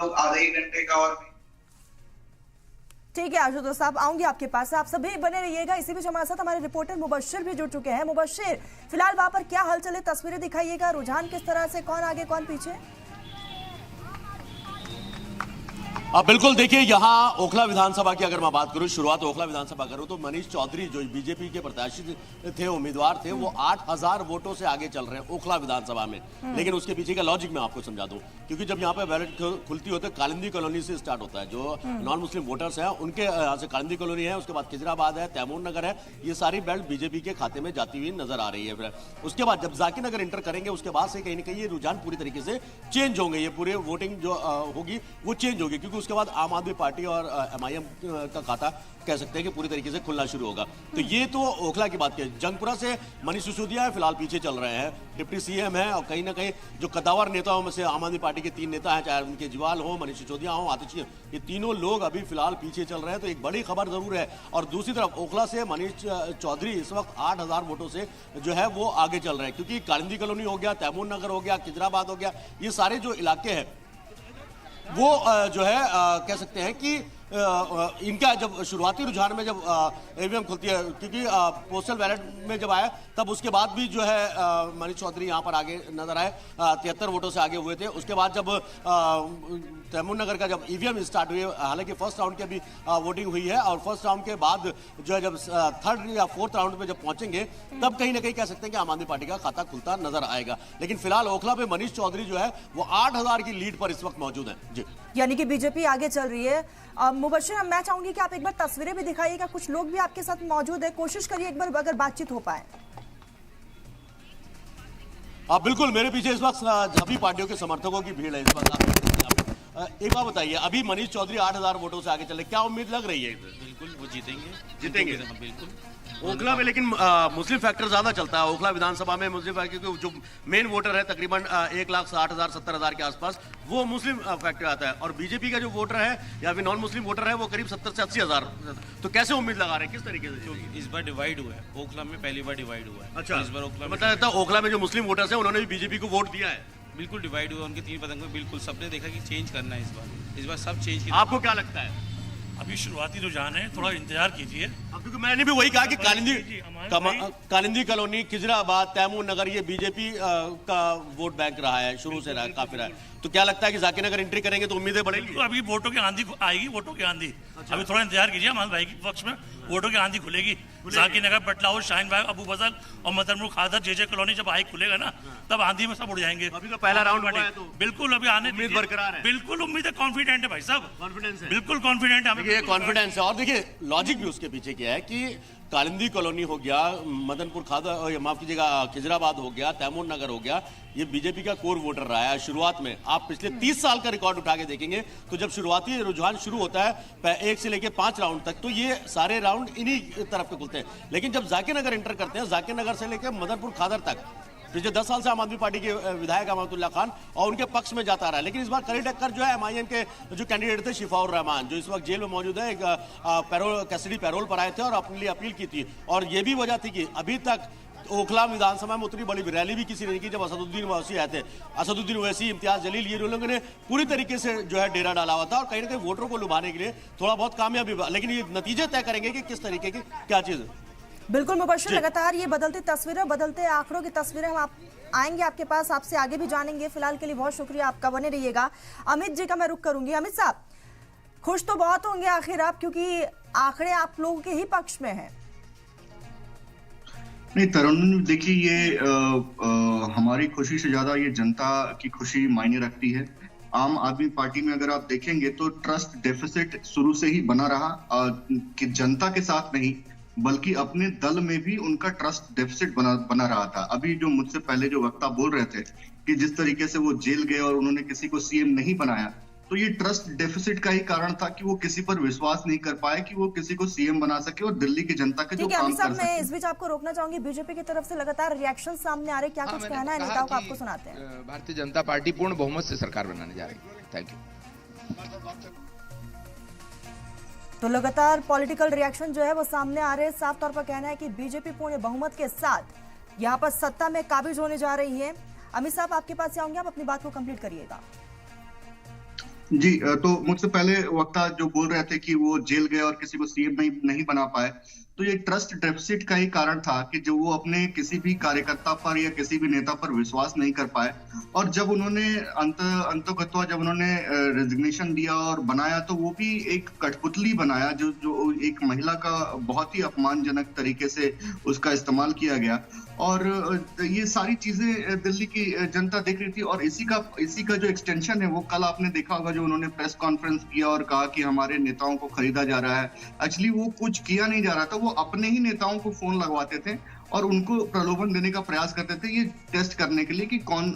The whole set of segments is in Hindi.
आधे एक घंटे का और भी। ठीक है आशुतोष साहब, आऊंगी आपके पास। आप सभी बने रहिएगा। इसी बीच हमारे साथ हमारे रिपोर्टर मुबश्शिर भी जुड़ चुके हैं। मुबश्शिर, फिलहाल वहां पर क्या हलचल है, तस्वीरें दिखाइएगा, रुझान किस तरह से, कौन आगे कौन पीछे? बिल्कुल, देखिए यहाँ ओखला विधानसभा की अगर मैं बात करूं, शुरुआत ओखला विधानसभा करूं तो मनीष चौधरी जो बीजेपी के प्रत्याशी थे, उम्मीदवार थे, वो 8000 वोटों से आगे चल रहे हैं ओखला विधानसभा में। लेकिन उसके पीछे का लॉजिक मैं आपको समझा दूं, क्योंकि जब यहाँ पे बैलेट खुलती होती है कालिंदी कॉलोनी से स्टार्ट होता है। जो नॉन मुस्लिम वोटर्स हैं उनके यहाँ से कालिंदी कॉलोनी है, उसके बाद खिजराबाद है, तैमूर नगर है, ये सारी बेल्ट बीजेपी के खाते में जाती हुई नजर आ रही है। फिर उसके बाद जब जाकिर नगर इंटर करेंगे, उसके बाद से कहीं ना कहीं ये रुझान पूरी तरीके से चेंज होंगे। ये पूरे वोटिंग जो होगी वो चेंज होगी, क्योंकि उसके बाद आम आदमी पार्टी और एमआईएम का खाता कह सकते हैं कि पूरी तरीके से खुलना शुरू होगा। तो ये तो ओखला की बात की। जंगपुरा से मनीष सिसोदिया है, फिलहाल पीछे चल रहे हैं, डिप्टी सीएम है, और कहीं ना कहीं जो कद्दावर नेताओं में से आम आदमी पार्टी के 3 नेता हैं, चाहे उनके केजरीवाल हो, मनीष सिसोदिया हो, आतिशी, ये तीनों लोग अभी फिलहाल पीछे चल रहे हैं। तो एक बड़ी खबर जरूर है। और दूसरी तरफ ओखला से मनीष चौधरी इस वक्त 8000 वोटों से जो है वो आगे चल रहे हैं, क्योंकि कालिंदी कॉलोनी हो गया, तैमूर नगर हो गया, खिजराबाद हो गया, ये सारे जो इलाके हैं वो जो है कह सकते हैं कि इनका जब शुरुआती रुझान में जब ईवीएम खुलती है, क्योंकि पोस्टल बैलेट में जब आया तब उसके बाद भी जो है मनीष चौधरी यहाँ पर आगे नजर आए, 73 वोटों से आगे हुए थे। उसके बाद जब तैमूर नगर का जब ईवीएम स्टार्ट हुई, हालांकि फर्स्ट राउंड की अभी वोटिंग हुई है, और फर्स्ट राउंड के बाद जो है जब थर्ड या फोर्थ राउंड में जब पहुंचेंगे तब कहीं ना कहीं कह सकते हैं कि आम आदमी पार्टी का खाता खुलता नजर आएगा। लेकिन फिलहाल ओखला पे मनीष चौधरी जो है वो 8000 की लीड पर इस वक्त मौजूद है। जी, यानी कि बीजेपी आगे चल रही है। मुबश्शिर, मैं चाहूंगी कि आप एक बार तस्वीरें भी दिखाइएगा, कुछ लोग भी आपके साथ मौजूद है, कोशिश करिए एक बार अगर बातचीत हो पाए। बिल्कुल, मेरे पीछे इस वक्त सभी पार्टियों के समर्थकों की भीड़ है इस वक्त। एक बात बताइए, अभी मनीष चौधरी 8000 वोटों से आगे चले, क्या उम्मीद लग रही है? बिल्कुल वो जीतेंगे। बिल्कुल। ओखला में लेकिन मुस्लिम फैक्टर ज्यादा चलता है। ओखला विधानसभा में मुस्लिम फैक्टर, क्योंकि जो मेन वोटर है तकरीबन 1,60,000 70,000 के आसपास, वो मुस्लिम फैक्टर आता है। और बीजेपी का जो वोटर है या फिर नॉन मुस्लिम वोटर है वो करीब 70 से 80 हजार। तो कैसे उम्मीद लगा रहे हैं, किस तरीके से? इस बार डिवाइड हुआ है, ओखला में पहली बार डिवाइड हुआ है। अच्छा, इस बार ओखला में मतलब ओखला में जो मुस्लिम वोटर्स है उन्होंने भी बीजेपी को वोट दिया है। बिल्कुल डिवाइड हुआ, उनके 3 पतंग में बिल्कुल सबने देखा कि चेंज करना है इस बार सब चेंज। आपको क्या लगता है? अभी शुरुआती रुझान है, थोड़ा इंतजार कीजिए। क्योंकि मैंने भी वही कहा कि कालिंदी कॉलोनी, खिजराबाद, तैमूर नगर, ये बीजेपी का वोट बैंक रहा है, शुरू से रहा, काफी रहा है। तो क्या लगता है कि जाकिर नगर एंट्री करेंगे तो उम्मीदें बढ़ेंगी? तो अभी वोटों की आंधी आएगी, वोटों की आंधी। अच्छा। अभी थोड़ा इंतजार कीजिए, हमारे भाई के पक्ष में वोटों की आंधी खुलेगी। जाकिर नगर, बटलाउर, शाहीन बाग, अबू फजल और मदनपुर खादर, जे कॉलोनी जब आई खुलेगा ना, तब आंधी में सब उड़ जाएंगे। अभी तो पहला राउंड हुआ है, तो बिल्कुल अभी आने उम्मीद बरकरार है। बिल्कुल उम्मीद है, कॉन्फिडेंट है भाई साहब, कॉन्फिडेंस है, बिल्कुल कॉन्फिडेंट है, ये कॉन्फिडेंस है। और देखिए लॉजिक भी उसके पीछे क्या है कि कालिंदी कॉलोनी हो गया, मदनपुर खादर, माफ कीजिएगा, खिजराबाद हो गया, तैमूर नगर हो गया, ये बीजेपी का कोर वोटर रहा है शुरुआत में। आप पिछले 30 साल का रिकॉर्ड उठा के देखेंगे तो जब शुरुआती रुझान शुरू होता है 1 से लेके 5 राउंड तक, तो ये सारे राउंड इन्हीं तरफ के खुलते हैं। लेकिन जब जाकिर नगर एंटर करते हैं, जाकिर नगर से लेकर मदनपुर खादर तक पिछले 10 साल से आम आदमी पार्टी के विधायक अहमदुल्ला खान और उनके पक्ष में जाता रहा है। लेकिन इस बार कड़ी टक्कर जो है एमआईएम के जो कैंडिडेट थे शिफाउर रहमान, जो इस वक्त जेल में मौजूद है, एक कैसिडी पैरोल पर आए थे और अपने लिए अपील की थी। और ये भी वजह थी कि अभी तक ओखला विधानसभा में उतनी बड़ी रैली भी किसी ने नहीं की। जब असदुद्दीन ओवैसी आए थे, असदुद्दीन ओवैसी, इम्तियाज जलील, ये लोगों ने पूरी तरीके से जो है डेरा डाला हुआ था और कहीं ना कहीं वोटरों को लुभाने के लिए थोड़ा बहुत कामयाबी, लेकिन ये नतीजे तय करेंगे कि किस तरीके की क्या चीज है। बिल्कुल मुबश्शिर, लगातार ये बदलती तस्वीरें, बदलते आंकड़ों की तस्वीरें हम आएंगे आपके पास, आपसे आगे भी जानेंगे। फिलहाल के लिए बहुत शुक्रिया आपका, बने रहिएगा। अमित जी का मैं रुख करूंगी। अमित साहब, खुश तो बहुत होंगे आखिर आप, क्योंकि आंकड़े आप लोगों के ही पक्ष में हैं। नहीं तरुण, देखिए ये हमारी खुशी से ज्यादा ये जनता की खुशी मायने रखती है। आम आदमी पार्टी में अगर आप देखेंगे तो ट्रस्ट डेफिसिट शुरू से ही बना रहा, कि जनता के साथ नहीं बल्कि अपने दल में भी उनका ट्रस्ट डेफिसिट बना रहा था। अभी जो मुझसे पहले जो वक्ता बोल रहे थे कि जिस तरीके से वो जेल गए और उन्होंने किसी को सीएम नहीं बनाया, तो ये ट्रस्ट डेफिसिट का ही कारण था कि वो किसी पर विश्वास नहीं कर पाए कि वो किसी को सीएम बना सके और दिल्ली की जनता के जो काम कर सके। मैं इस बीच आपको रोकना चाहूंगी, बीजेपी की तरफ से लगातार रिएक्शन सामने आ रहे, क्या कुछ कहना है नेताओं का, आपको सुनाते हैं। भारतीय जनता पार्टी पूर्ण बहुमत से सरकार बनाने जा रही है। Thank you. तो लगातार पॉलिटिकल रिएक्शन जो है वो सामने आ रहे हैं। साफ तौर पर कहना है कि बीजेपी पूर्ण बहुमत के साथ यहाँ पर सत्ता में काबिज होने जा रही है। अमित साहब, आपके पास आऊंगे, आप अपनी बात को कंप्लीट करिएगा। जी तो मुझसे पहले वक्ता जो बोल रहे थे कि वो जेल गए और किसी को सीएम नहीं बना पाए, तो ये ट्रस्ट डेफिसिट का ही कारण था कि जो वो अपने किसी भी कार्यकर्ता पर या किसी भी नेता पर विश्वास नहीं कर पाए। और जब उन्होंने अंततः जब उन्होंने रेजिग्नेशन दिया और बनाया, तो वो भी एक कठपुतली बनाया, जो जो एक महिला का बहुत ही अपमानजनक तरीके से उसका इस्तेमाल किया गया। और ये सारी चीजें दिल्ली की जनता देख रही थी। और इसी का जो एक्सटेंशन है, वो कल आपने देखा होगा जो उन्होंने प्रेस कॉन्फ्रेंस किया और कहा कि हमारे नेताओं को खरीदा जा रहा है। एक्चुअली वो कुछ किया नहीं जा रहा था, वो अपने ही नेताओं को फोन लगवाते थे और उनको प्रलोभन देने का प्रयास करते थे, ये टेस्ट करने के लिए कि कौन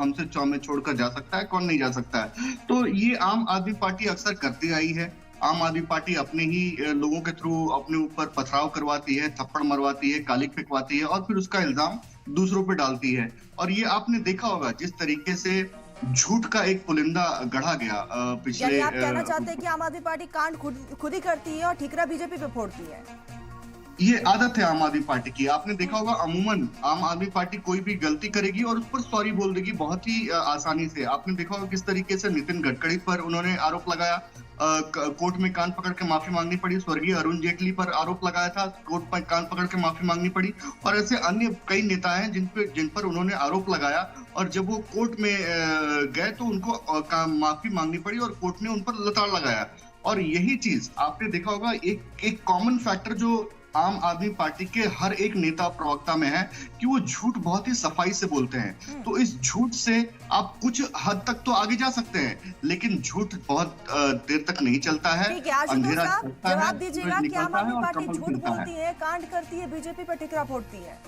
हमसे चौमे छोड़कर जा सकता है, कौन नहीं जा सकता है। तो ये आम आदमी पार्टी अक्सर करती आई है। आम आदमी पार्टी अपने ही लोगों के थ्रू अपने ऊपर पथराव करवाती है, थप्पड़ मरवाती है, काली फेंकवाती है और फिर उसका इल्जाम दूसरों पे डालती है। और ये आपने देखा होगा जिस तरीके से झूठ का एक पुलिंदा गढ़ा गया पिछले। यानी आप कहना चाहते हैं कि आम आदमी पार्टी कांड खुद ही करती है और ठीकरा बीजेपी पे फोड़ती है? ये आदत है आम आदमी पार्टी की। आपने देखा होगा अमूमन आम आदमी पार्टी कोई भी गलती करेगी और उस पर सॉरी बोल देगी बहुत ही आसानी से। आपने देखा होगा किस तरीके से नितिन गडकरी पर उन्होंने आरोप लगाया, कोर्ट में कान पकड़ के माफी मांगनी पड़ी। स्वर्गीय अरुण जेटली पर आरोप लगाया था, कोर्ट पर कान पकड़ के माफी मांगनी पड़ी। और ऐसे अन्य कई नेता हैं जिन पर उन्होंने आरोप लगाया और जब वो कोर्ट में गए तो उनको माफी मांगनी पड़ी और कोर्ट ने उन पर लताड़ लगाया। और यही चीज आपने देखा होगा एक कॉमन फैक्टर जो आम आदमी पार्टी के हर एक नेता प्रवक्ता में है कि वो झूठ बहुत ही सफाई से बोलते हैं। तो इस झूठ से आप कुछ हद तक तो आगे जा सकते हैं, लेकिन झूठ बहुत देर तक नहीं चलता है। अंधेरा जवाब दीजिएगा कि आम आदमी पार्टी झूठ बोलती है, कांड करती है, बीजेपी पर ठिकरा फोड़ती है।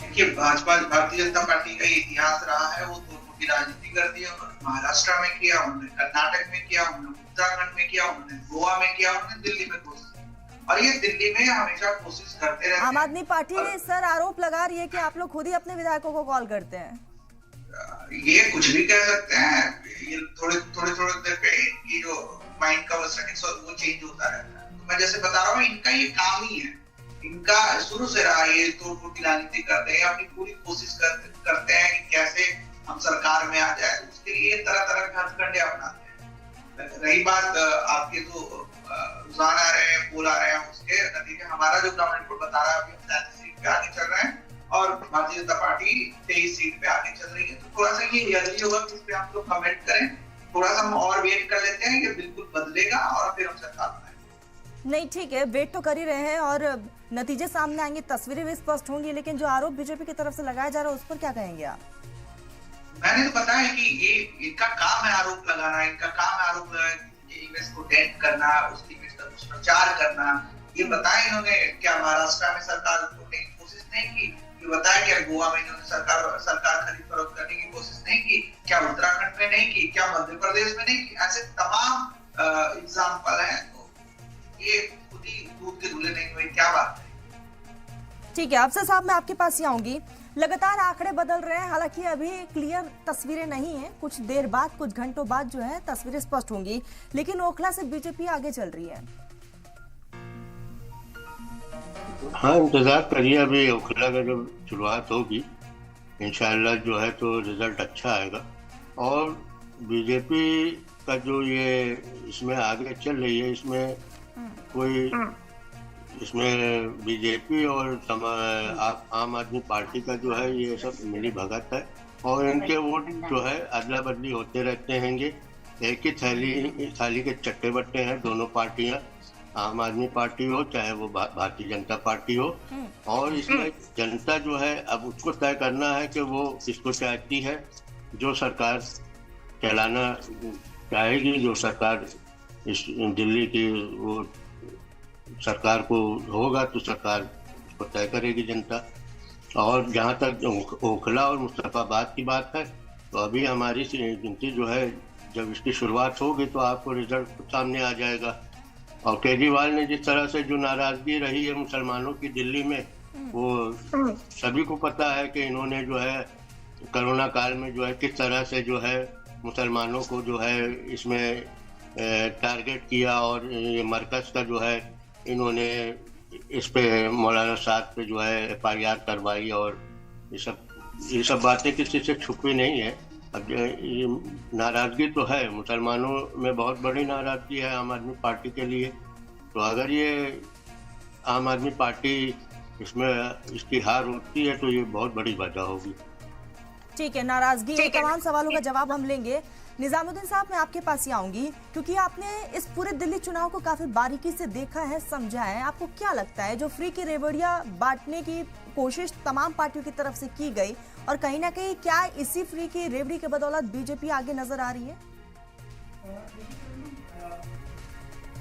देखिए, भाजपा भारतीय जनता पार्टी का इतिहास रहा है, वो दोनों की राजनीति करती है। उन्होंने महाराष्ट्र में किया, उन्होंने कर्नाटक में किया, उन्होंने उत्तराखंड में किया, उन्होंने गोवा में किया, उन्होंने दिल्ली में कोशिश, और ये दिल्ली में हमेशा कोशिश करते रहते हैं। आम आदमी पार्टी सर आरोप लगा रही है कि आप लोग खुद ही अपने विधायकों को कॉल करते हैं। ये कुछ भी कह सकते हैं, ये थोड़े देर पे ये जो माइंड का वो चेंज होता रहता है। तो मैं जैसे बता रहा हूँ, इनका ये काम ही है, इनका शुरू से रहा। ये तोड़-फोड़ की राजनीति करते हैं, अपनी पूरी कोशिश करते हैं कि कैसे हम सरकार में आ जाए। उसके लिए तरह तरह के हथकंडे अपनाते हैं। रही बात आपके तो रुझान आ रहे हैं, पोल आ रहे हैं, उसके नतीजे हमारा जो ग्राउंड रिपोर्ट बता रहा है, अभी हम 37 सीट पे आगे चल रहे हैं और भारतीय जनता पार्टी 23 सीट पे आगे चल रही है। तो थोड़ा सा ये जल्दी होगा कि इस पे आप लोग कमेंट करें, थोड़ा सा हम और वेट कर लेते हैं, ये बिल्कुल बदलेगा और फिर हम सरकार बनाएंगे। नहीं ठीक है, वेट तो कर ही रहे हैं और नतीजे सामने आएंगे, तस्वीरें भी स्पष्ट होंगी, लेकिन जो आरोप बीजेपी की तरफ से लगाया जा रहा है उस पर क्या कहेंगे आप? मैंने तो बताया है कि ये इनका काम है आरोप लगाना, इनका काम है आरोप लगाना, इमेज को डेंट करना, उसकी इमेज का दुष्प्रचार करना। ये बताया इन्होंने क्या महाराष्ट्र में सरकार तोड़ने की कोशिश नहीं की? ये बताया क्या गोवा में इन्होंने सरकार खरीद फरोख्त करने की कोशिश नहीं की? क्या उत्तराखंड में नहीं की? क्या मध्य प्रदेश में नहीं की? ऐसे तमाम एग्जाम्पल हैं। तो ये खुद ही दूध के धुले नहीं हुए, क्या बात है। ठीक है, अफसर साहब मैं आपके पास ही आऊंगी। लगातार आंकड़े बदल रहे हैं, हालांकि अभी क्लियर तस्वीरें नहीं है, कुछ देर बाद, कुछ घंटों बाद जो है तस्वीरें स्पष्ट होंगी, लेकिन ओखला से बीजेपी आगे चल रही है। हाँ, इंतजार करिए, अभी ओखला का जब शुरुआत होगी इंशाल्लाह जो है तो रिजल्ट अच्छा आएगा। और बीजेपी का जो ये इसमें आगे चल रही है, इसमें कोई इसमें बीजेपी और आम आदमी पार्टी का जो है ये सब मिली भगत है और इनके वोट जो है अदला बदली होते रहते हैंगे। एक ही थाली के चट्टे बट्टे हैं दोनों पार्टियां, आम आदमी पार्टी हो चाहे वो भारतीय जनता पार्टी हो। और इसमें जनता जो है अब उसको तय करना है कि वो किसको चाहती है। जो सरकार चलाना चाहेगी, जो सरकार इस दिल्ली की वो सरकार को होगा तो सरकार उसको तय करेगी जनता। और जहाँ तक ओखला और मुस्तफाबाद की बात है, तो अभी हमारी गिनती जो है जब इसकी शुरुआत होगी तो आपको रिजल्ट सामने आ जाएगा। और केजरीवाल ने जिस तरह से जो नाराजगी रही है मुसलमानों की दिल्ली में, वो सभी को पता है कि इन्होंने जो है कोरोना काल में जो है किस तरह से जो है मुसलमानों को जो है इसमें टारगेट किया। और ये मरकज का जो है इन्होंने इस पे मौलाना साहब पे जो है FIR करवाई। और ये सब बातें किसी से छुपी नहीं है। अब ये नाराजगी तो है, मुसलमानों में बहुत बड़ी नाराजगी है आम आदमी पार्टी के लिए। तो अगर ये आम आदमी पार्टी इसकी हार होती है तो ये बहुत बड़ी वजह होगी। ठीक है, नाराजगी ये तमाम सवालों का जवाब हम लेंगे। निजामुद्दीन साहब, मैं आपके पास ही आऊंगी क्योंकि आपने इस पूरे दिल्ली चुनाव को काफी बारीकी से देखा है, समझा है। आपको क्या लगता है जो फ्री की रेवड़ियां बांटने की कोशिश तमाम पार्टियों की तरफ से की गई, और कहीं ना कहीं क्या इसी फ्री की रेवड़ी के बदौलत बीजेपी आगे नजर आ रही है?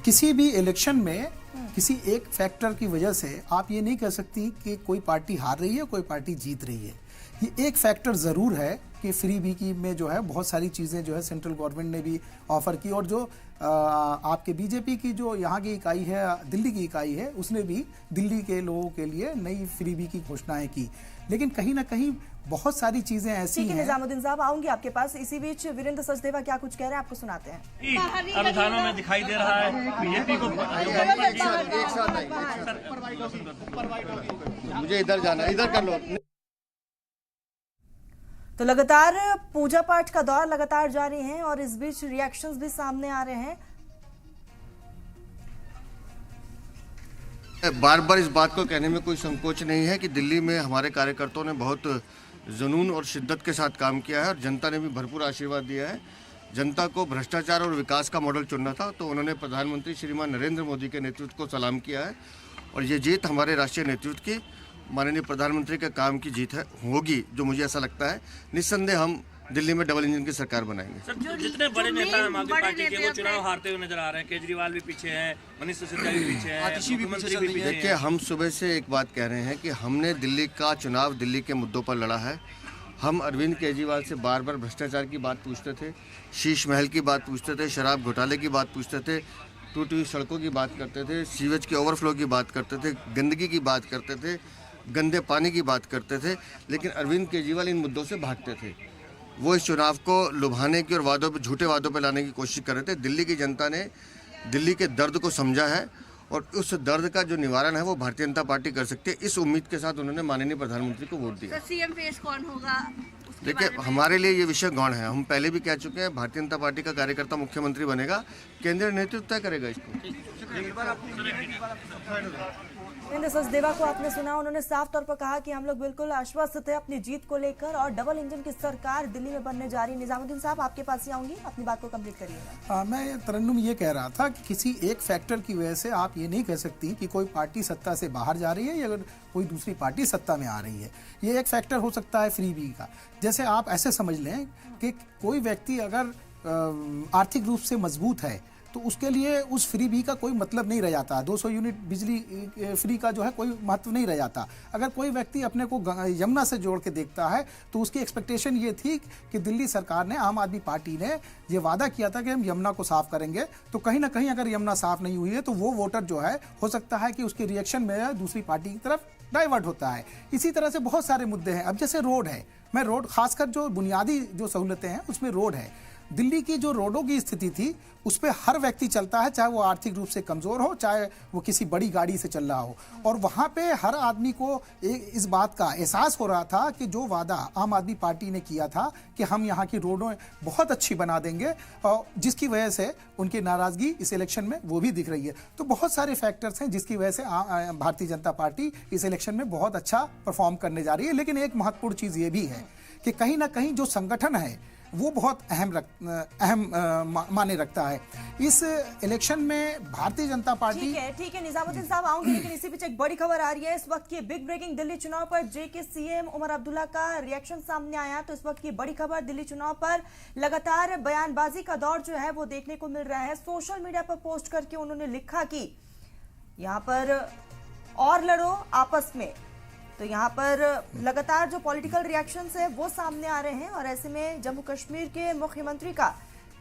किसी भी इलेक्शन में किसी एक फैक्टर की वजह से आप ये नहीं कह सकती कि कोई पार्टी हार रही है, कोई पार्टी जीत रही है। ये एक फैक्टर ज़रूर है कि फ्री बी की में जो है बहुत सारी चीज़ें जो है सेंट्रल गवर्नमेंट ने भी ऑफर की, और जो आपके बीजेपी की जो यहाँ की इकाई है, दिल्ली की इकाई है, उसने भी दिल्ली के लोगों के लिए नई फ्री बी की घोषणाएं की। लेकिन कहीं ना कहीं बहुत सारी चीजें ऐसी हैं। निजामुद्दीन साहब, आऊंगी आपके पास। इसी बीच वीरेंद्र सचदेवा क्या कुछ कह रहे हैं, आपको सुनाते हैं। अनुदानों में दिखाई दे रहा है बीजेपी को। मुझे इधर जाना, इधर कर लो। तो लगातार पूजा पाठ का दौर लगातार जारी है और इस बीच रिएक्शंस भी सामने आ रहे हैं। बार बार इस बात को कहने में कोई संकोच नहीं है कि दिल्ली में हमारे कार्यकर्ताओं ने बहुत जुनून और शिद्दत के साथ काम किया है और जनता ने भी भरपूर आशीर्वाद दिया है। जनता को भ्रष्टाचार और विकास का मॉडल चुनना था, तो उन्होंने प्रधानमंत्री श्रीमान नरेंद्र मोदी के नेतृत्व को सलाम किया है, और ये जीत हमारे राष्ट्रीय नेतृत्व की, माननीय प्रधानमंत्री के काम की जीत है होगी, जो मुझे ऐसा लगता है। निस्संदेह हम दिल्ली में डबल इंजन की सरकार बनाएंगे। सर, जितने बड़े नेता आम आदमी पार्टी के वो चुनाव हारते हुए नजर आ रहे हैं। केजरीवाल भी पीछे है, मनीष सिसोदिया भी पीछे है, मुख्यमंत्री भी पीछे है। देखिए, हम सुबह से एक बात कह रहे हैं कि हमने दिल्ली का चुनाव दिल्ली के मुद्दों पर लड़ा है। हम अरविंद केजरीवाल से बार बार भ्रष्टाचार की बात पूछते थे, शीश महल की बात पूछते थे, शराब घोटाले की बात पूछते थे, टूटी हुई सड़कों की बात करते थे, सीवेज के ओवरफ्लो की बात करते थे, गंदगी की बात करते थे, गंदे पानी की बात करते थे। लेकिन अरविंद केजरीवाल इन मुद्दों से भागते थे। वो इस चुनाव को लुभाने की और वादों पे, झूठे वादों पे लाने की कोशिश कर रहे थे। दिल्ली की जनता ने दिल्ली के दर्द को समझा है और उस दर्द का जो निवारण है वो भारतीय जनता पार्टी कर सकती है। इस उम्मीद के साथ उन्होंने माननीय प्रधानमंत्री को वोट दिया। सीएम फेस कौन होगा? देखिए, हमारे लिए ये विषय गौण है। हम पहले भी कह चुके हैं, भारतीय जनता पार्टी का कार्यकर्ता मुख्यमंत्री बनेगा, केंद्रीय नेतृत्व तय करेगा इसको। वीरेंद्र सचदेवा को आपने सुना, उन्होंने साफ तौर पर कहा कि हम लोग बिल्कुल आश्वस्त थे अपनी जीत को लेकर और डबल इंजन की सरकार दिल्ली में बनने जा रही। निजामुद्दीन साहब, आपके पास ही आऊंगी, अपनी बात को कंप्लीट करिएगा। मैं तरन्नुम ये कह रहा था कि किसी एक फैक्टर की वजह से आप ये नहीं कह सकती कि कोई पार्टी सत्ता से बाहर जा रही है या कोई दूसरी पार्टी सत्ता में आ रही है। ये एक फैक्टर हो सकता है फ्री बी का। जैसे आप ऐसे समझ लें कि कोई व्यक्ति अगर आर्थिक रूप से मजबूत है तो उसके लिए उस फ्री बी का कोई मतलब नहीं रह जाता। 200 यूनिट बिजली फ्री का जो है कोई महत्व नहीं रह जाता। अगर कोई व्यक्ति अपने को यमुना से जोड़ के देखता है तो उसकी एक्सपेक्टेशन ये थी कि दिल्ली सरकार ने, आम आदमी पार्टी ने ये वादा किया था कि हम यमुना को साफ करेंगे, तो कहीं ना कहीं अगर यमुना साफ नहीं हुई है तो वो वोटर जो है हो सकता है कि उसके रिएक्शन में दूसरी पार्टी की तरफ डाइवर्ट होता है। इसी तरह से बहुत सारे मुद्दे हैं। अब जैसे रोड है, मैं रोड, खासकर जो बुनियादी जो सहूलतें हैं उसमें रोड है। दिल्ली की जो रोडों की स्थिति थी उस पर हर व्यक्ति चलता है, चाहे वो आर्थिक रूप से कमज़ोर हो, चाहे वो किसी बड़ी गाड़ी से चल रहा हो, और वहाँ पे हर आदमी को इस बात का एहसास हो रहा था कि जो वादा आम आदमी पार्टी ने किया था कि हम यहाँ की रोडें बहुत अच्छी बना देंगे, और जिसकी वजह से उनकी नाराज़गी इस इलेक्शन में वो भी दिख रही है। तो बहुत सारे फैक्टर्स हैं जिसकी वजह से भारतीय जनता पार्टी इस इलेक्शन में बहुत अच्छा परफॉर्म करने जा रही है। लेकिन एक महत्वपूर्ण चीज़ ये भी है कि कहीं ना कहीं जो संगठन है वो बहुत अहम माने रखता है इस इलेक्शन में। भारतीय जनता पार्टी ठीक है निजामुद्दीन साहब, आऊंगी, लेकिन इसी बीच एक बड़ी खबर आ रही है इस वक्त की। बिग ब्रेकिंग, दिल्ली चुनाव पर जेके सीएम उमर अब्दुल्ला का रिएक्शन सामने आया। तो इस वक्त की बड़ी खबर, दिल्ली चुनाव पर लगातार बयानबाजी का दौर जो है वो देखने को मिल रहा है। सोशल मीडिया पर पोस्ट करके उन्होंने लिखा कि यहाँ पर और लड़ो आपस में। तो यहाँ पर लगातार जो पॉलिटिकल रिएक्शंस है वो सामने आ रहे हैं, और ऐसे में जम्मू कश्मीर के मुख्यमंत्री का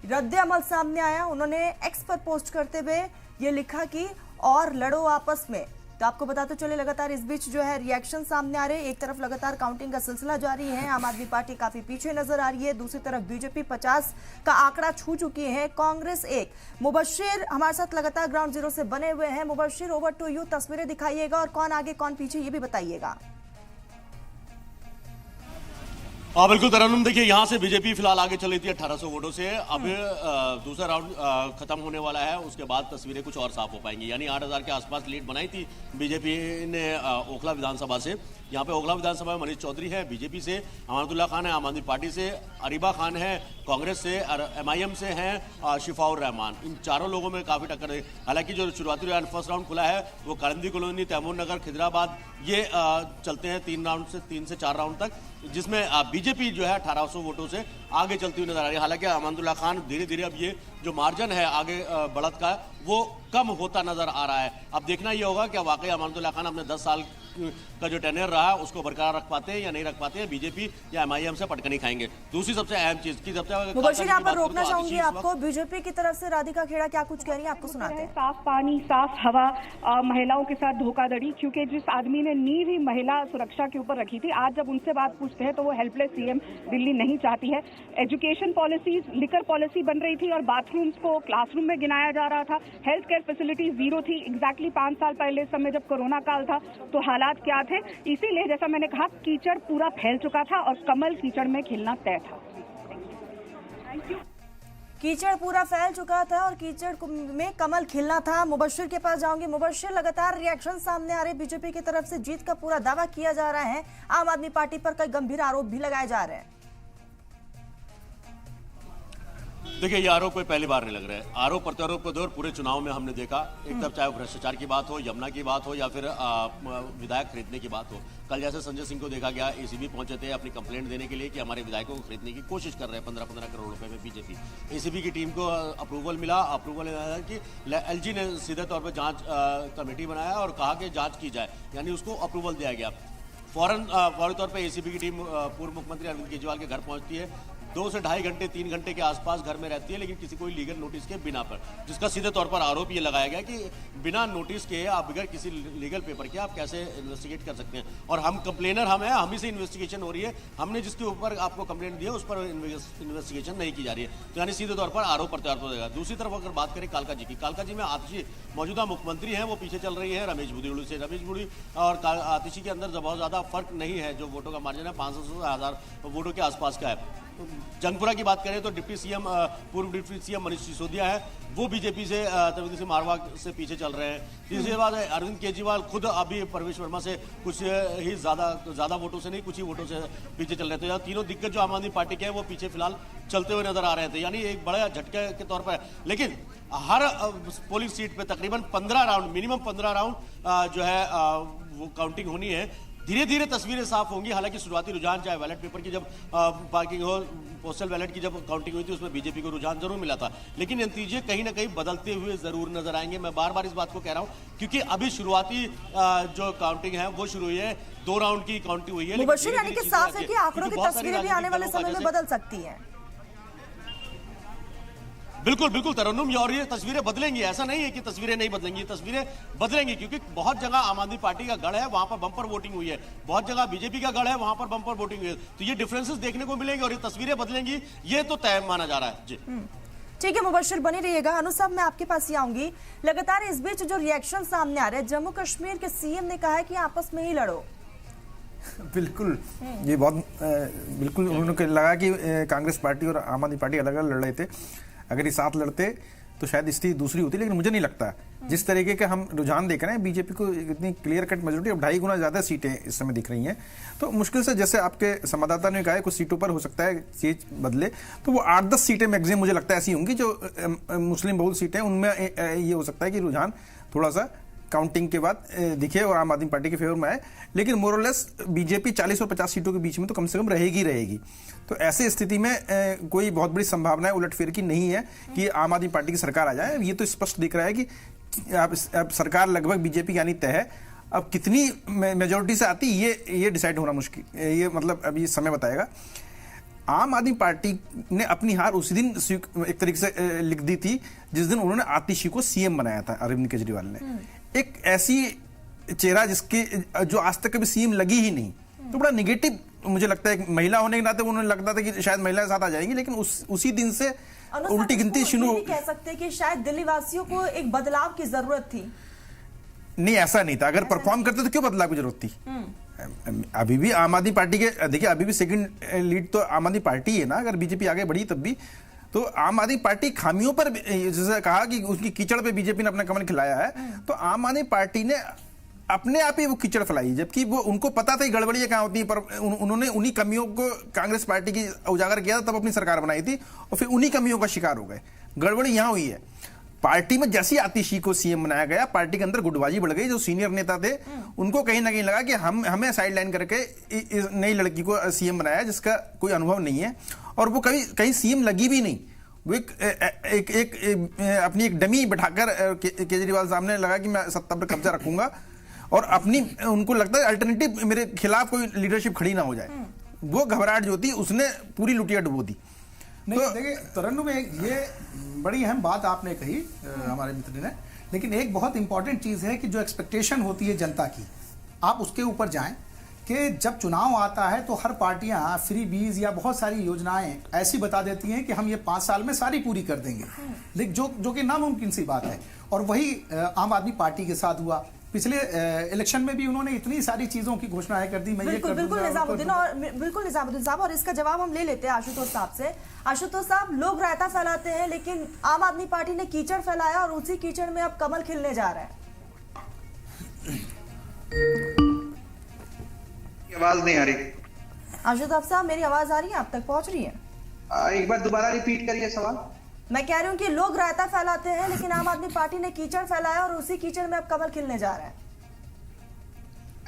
रद्द अमल सामने आया। उन्होंने एक्स पर पोस्ट करते हुए ये लिखा कि और लड़ो आपस में। तो आपको बताते चले, लगातार इस बीच जो है रिएक्शन सामने आ रहे हैं। एक तरफ लगातार काउंटिंग का सिलसिला जारी है, आम आदमी पार्टी काफी पीछे नजर आ रही है, दूसरी तरफ बीजेपी 50 का आंकड़ा छू चुकी है, कांग्रेस 1। मुबश्शिर हमारे साथ लगातार ग्राउंड जीरो से बने हुए हैं। मुबश्शिर, ओवर टू यू, तस्वीरें दिखाइएगा और कौन आगे कौन पीछे ये भी बताइएगा। बिल्कुल तरन्नुम, देखिए यहाँ से बीजेपी फिलहाल आगे चल रही थी 1800 वोटों से। अब दूसरा राउंड खत्म होने वाला है, उसके बाद तस्वीरें कुछ और साफ हो पाएंगी। यानी 8000 के आसपास लीड बनाई थी बीजेपी ने ओखला विधानसभा से। यहाँ पे ओखला विधानसभा में मनीष चौधरी है बीजेपी से, अमानतुल्लाह खान है आम आदमी पार्टी से, अरीबा खान है कांग्रेस से, MIM से हैं शिफाउर रहमान। इन चारों लोगों में काफी टक्कर है। हालांकि जो शुरुआती फर्स्ट राउंड खुला है वो करंदी कॉलोनी, तैमूर नगर, खिदराबाद, ये चलते हैं 3 से 4 राउंड तक, जिसमें बीजेपी जो है 1800 वोटों से आगे चलती हुई नजर आ रही है। हालांकि अमानतुल्लाह खान धीरे धीरे अब ये जो मार्जिन है आगे बढ़त का वो कम होता नजर आ रहा है। अब देखना ये होगा कि वाकई अमानतुल्लाह खान अपने 10 साल का जो टेन्योर रहा है उसको बरकरार रख पाते हैं या नहीं रख पाते हैं, बीजेपी या MIM से पटकनी खाएंगे। दूसरी सबसे अहम चीज की मुबशिर यहाँ पर रोकना चाहूंगी आपको, बीजेपी की तरफ से राधिका खेड़ा क्या कुछ कह रही है आपको सुनाते हैं। साफ पानी, साफ हवा, महिलाओं के साथ धोखाधड़ी, क्योंकि जिस आदमी ने नींव ही महिला सुरक्षा के ऊपर रखी थी, आज जब उनसे बात पूछते हैं तो वो हेल्पलेस सीएम दिल्ली नहीं चाहती है। एजुकेशन पॉलिसीज, लिकर पॉलिसी बन रही थी और बाथरूम्स को क्लासरूम में गिनाया जा रहा था। हेल्थ केयर फैसिलिटी जीरो थी। एग्जैक्टली 5 साल पहले इस समय जब कोरोना काल था तो हालात क्या थे, इसीलिए जैसा मैंने कहा कीचड़ पूरा फैल चुका था और कमल कीचड़ में खिलना तय था। कीचड़ पूरा फैल चुका था और कीचड़ में कमल खिलना था। मुबशिर के पास जाऊंगी। मुबशिर, लगातार रिएक्शन सामने आ रहे, बीजेपी की तरफ से जीत का पूरा दावा किया जा रहा है, आम आदमी पार्टी पर कई गंभीर आरोप भी लगाए जा रहे हैं। देखिए ये आरोप कोई पहली बार नहीं लग रहा है। आरोप प्रत्यारोप के दौर पूरे चुनाव में हमने देखा। एक तरफ चाहे भ्रष्टाचार की बात हो, यमुना की बात हो या फिर विधायक खरीदने की बात हो। कल जैसे संजय सिंह को देखा गया, ACB पहुंचे थे अपनी कंप्लेंट देने के लिए कि हमारे विधायकों को खरीदने की कोशिश कर रहे हैं 15-15 करोड़ रुपए में बीजेपी। ACB की टीम को अप्रूवल मिला कि LG ने सीधे तौर पर जांच कमेटी बनाया और कहा कि जांच की जाए, यानी उसको अप्रूवल दिया गया। फौरी तौर पर ACB की टीम पूर्व मुख्यमंत्री अरविंद केजरीवाल के घर पहुंचती है। 2 से ढाई घंटे 3 घंटे के आसपास घर में रहती है, लेकिन किसी कोई लीगल नोटिस के बिना पर, जिसका सीधे तौर पर आरोप ये लगाया गया कि बिना नोटिस के आप बगैर किसी लीगल पेपर के आप कैसे इन्वेस्टिगेट कर सकते हैं। और हम कंप्लेनर हम ही से इन्वेस्टिगेशन हो रही है, हमने जिसके ऊपर आपको कंप्लेंट दी है उस पर इन्वेस्टिगेशन नहीं की जा रही है। तो यानी सीधे तौर पर आरोप प्रत्यारोप हो जाएगा। दूसरी तरफ अगर बात करें कालका जी की, कालका जी में आतिशी मौजूदा मुख्यमंत्री हैं, वो पीछे चल रही है रमेश बुदियोड़ू से। रमेश बुदी और आतिशी के अंदर बहुत ज्यादा फर्क नहीं है, जो वोटों का मार्जिन है 500 से 1000 वोटों के आसपास का है। जंगपुरा की बात करें तो पूर्व डिप्टी सीएम मनीष सिसोदिया है, वो बीजेपी से तमिलनाडु से मारवाड़ से पीछे चल रहे हैं। तीसरी बात है अरविंद केजरीवाल खुद अभी परवेश वर्मा से कुछ ही ज्यादा वोटों से नहीं, कुछ ही वोटों से पीछे चल रहे थे। तीनों दिग्गज जो आम आदमी पार्टी के हैं वो पीछे फिलहाल चलते हुए नजर आ रहे थे, यानी एक बड़ा झटके के तौर पर। लेकिन हर पोलिंग सीट पे तकरीबन 15 राउंड, मिनिमम 15 राउंड जो है वो काउंटिंग होनी है। धीरे धीरे तस्वीरें साफ होंगी। हालांकि शुरुआती रुझान चाहे बैलेट पेपर की जब पार्किंग हो, पोस्टल बैलेट की जब काउंटिंग हुई थी उसमें बीजेपी को रुझान जरूर मिला था, लेकिन नतीजे कहीं ना कहीं बदलते हुए जरूर नजर आएंगे। मैं बार बार इस बात को कह रहा हूं क्योंकि अभी शुरुआती जो काउंटिंग है वो शुरू हुई है, 2 राउंड की काउंटिंग हुई है। मुबशिर, यानी कि साफ है कि आंकड़ों की तस्वीरें भी आने वाले समय में बदल सकती हैं। बिल्कुल बिल्कुल तरन्नुम, और ये तस्वीरें बदलेंगी, ऐसा नहीं है कि तस्वीरें नहीं बदलेंगी, तस्वीरें बदलेंगी क्योंकि बहुत जगह आम आदमी पार्टी का गढ़ है, वहां पर बम्पर वोटिंग हुई है, बहुत जगह बीजेपी का गढ़ है, वहां पर बम्पर वोटिंग हुई है। तो ये डिफरेंसेस देखने को मिलेंगे और ये तस्वीरें बदलेंगी, ये तो तय माना जा रहा है। जी ठीक है मुबशिर, बनी रहिएगा। अनु साहब, मैं आपके पास ही आऊंगी। लगातार इस बीच जो रिएक्शन सामने आ रहे हैं, जम्मू कश्मीर के सीएम ने कहा है कि आपस में ही लड़ो। बिल्कुल, ये बहुत बिल्कुल उन्होंने लगा कि कांग्रेस पार्टी और आम आदमी पार्टी अलग अलग लड़ रहे थे। अगर ये साथ लड़ते तो शायद स्थिति दूसरी होती, लेकिन मुझे नहीं लगता। जिस तरीके के हम रुझान देख रहे हैं, बीजेपी को इतनी क्लियर कट मेजोरिटी, अब 2.5 गुना ज्यादा सीटें इस समय दिख रही हैं, तो मुश्किल से, जैसे आपके संवाददाता ने कहा, कुछ सीटों पर हो सकता है चीज बदले, तो वो 8-10 सीटें मैक्सिमम मुझे लगता है ऐसी होंगी जो मुस्लिम बहुल सीटें, उनमें ये हो सकता है कि रुझान थोड़ा सा काउंटिंग के बाद दिखे और आम आदमी पार्टी के फेवर में आए। लेकिन मोरलेस बीजेपी 40 और 50 सीटों के बीच में तो कम से कम रहेगी। तो ऐसी स्थिति में कोई बहुत बड़ी संभावना उलटफेर की नहीं है कि आम आदमी पार्टी की सरकार आ जाए। ये तो स्पष्ट दिख रहा है कि अब सरकार लगभग बीजेपी यानी तय है। अब कितनी मेजोरिटी से आती ये डिसाइड होना मुश्किल, ये मतलब अभी समय बताएगा। आम आदमी पार्टी ने अपनी हार उसी दिन एक तरीके से लिख दी थी जिस दिन उन्होंने आतिशी को सीएम बनाया था अरविंद केजरीवाल ने। एक ऐसी चेहरा जिसकी जो आज तक कभी सीएम लगी ही नहीं, तो बड़ा निगेटिव मुझे लगता है। महिला होने के नाते उन्हें लगता था कि शायद महिला के साथ आ जाएंगी, लेकिन उसी दिन से उल्टी गिनती शुरू। कह सकते हैं कि शायद दिल्ली वासियों को एक बदलाव की जरूरत थी। नहीं, ऐसा नहीं था। अगर परफॉर्म करते तो क्यों बदलाव की जरूरत थी? अभी भी आम आदमी पार्टी के, देखिए अभी भी सेकंड लीड तो आम आदमी पार्टी है ना, अगर बीजेपी आगे बढ़ी तब भी तो आम आदमी पार्टी खामियों पर, जैसे कहा कि उसकी कीचड़ पे बीजेपी ने अपना कमल खिलाया है, तो आम आदमी पार्टी ने अपने आप ही वो कीचड़ फैलाई, जबकि वो उनको पता था गड़बड़ियां कहां होती है, पर उन्होंने उन्हीं कमियों को कांग्रेस पार्टी की उजागर किया था, तब अपनी सरकार बनाई थी और फिर उन्हीं कमियों का शिकार हो गए। गड़बड़ी यहां हुई है, पार्टी में जैसी आतिशी को सीएम बनाया गया, पार्टी के अंदर गुटबाजी बढ़ गई। जो सीनियर नेता थे उनको कहीं ना कहीं लगा कि हमें साइडलाइन करके इस नई लड़की को सीएम बनाया जिसका कोई अनुभव नहीं है, और वो कहीं सीएम लगी भी नहीं। वो अपनी एक डमी बिठाकर केजरीवाल सामने लगा कि मैं सत्ता पर कब्जा रखूंगा, और अपनी उनको लगता है अल्टरनेटिव मेरे खिलाफ कोई लीडरशिप खड़ी ना हो जाए। वो घबराहट जो थी उसने पूरी लुटिया डुबो दी। नहीं तो देखिए तरन्नुम, ये बड़ी अहम बात आपने कही हमारे मित्र ने, लेकिन एक बहुत इंपॉर्टेंट चीज है कि जो एक्सपेक्टेशन होती है जनता की, आप उसके ऊपर जाएं कि जब चुनाव आता है तो हर पार्टियां फ्री बीज या बहुत सारी योजनाएं ऐसी बता देती हैं कि हम ये 5 साल में सारी पूरी कर देंगे, लेकिन जो कि नामुमकिन सी बात है। और वही आम आदमी पार्टी के साथ हुआ। पिछले इलेक्शन में भी उन्होंने इतनी सारी चीजों की घोषणाएं कर दी। बिल्कुल निजामुद्दीन साहब, और इसका जवाब हम ले लेते हैं आशुतोष साहब से। आशुतोष साहब, लोग रायता फैलाते हैं, लेकिन आम आदमी पार्टी ने कीचड़ फैलाया और उसी कीचड़ में अब कमल खिलने जा रहा है। आवाज नहीं आ रही। आशुतोष साहब, मेरी आवाज आ रही है, आप तक पहुंच रही है? एक बार दोबारा रिपीट करिए सवाल। मैं कह रही हूँ कि लोग रायता फैलाते हैं, लेकिन आम आदमी पार्टी ने कीचड़ फैलाया और उसी कीचड़ में अब कमल खिलने जा रहा है।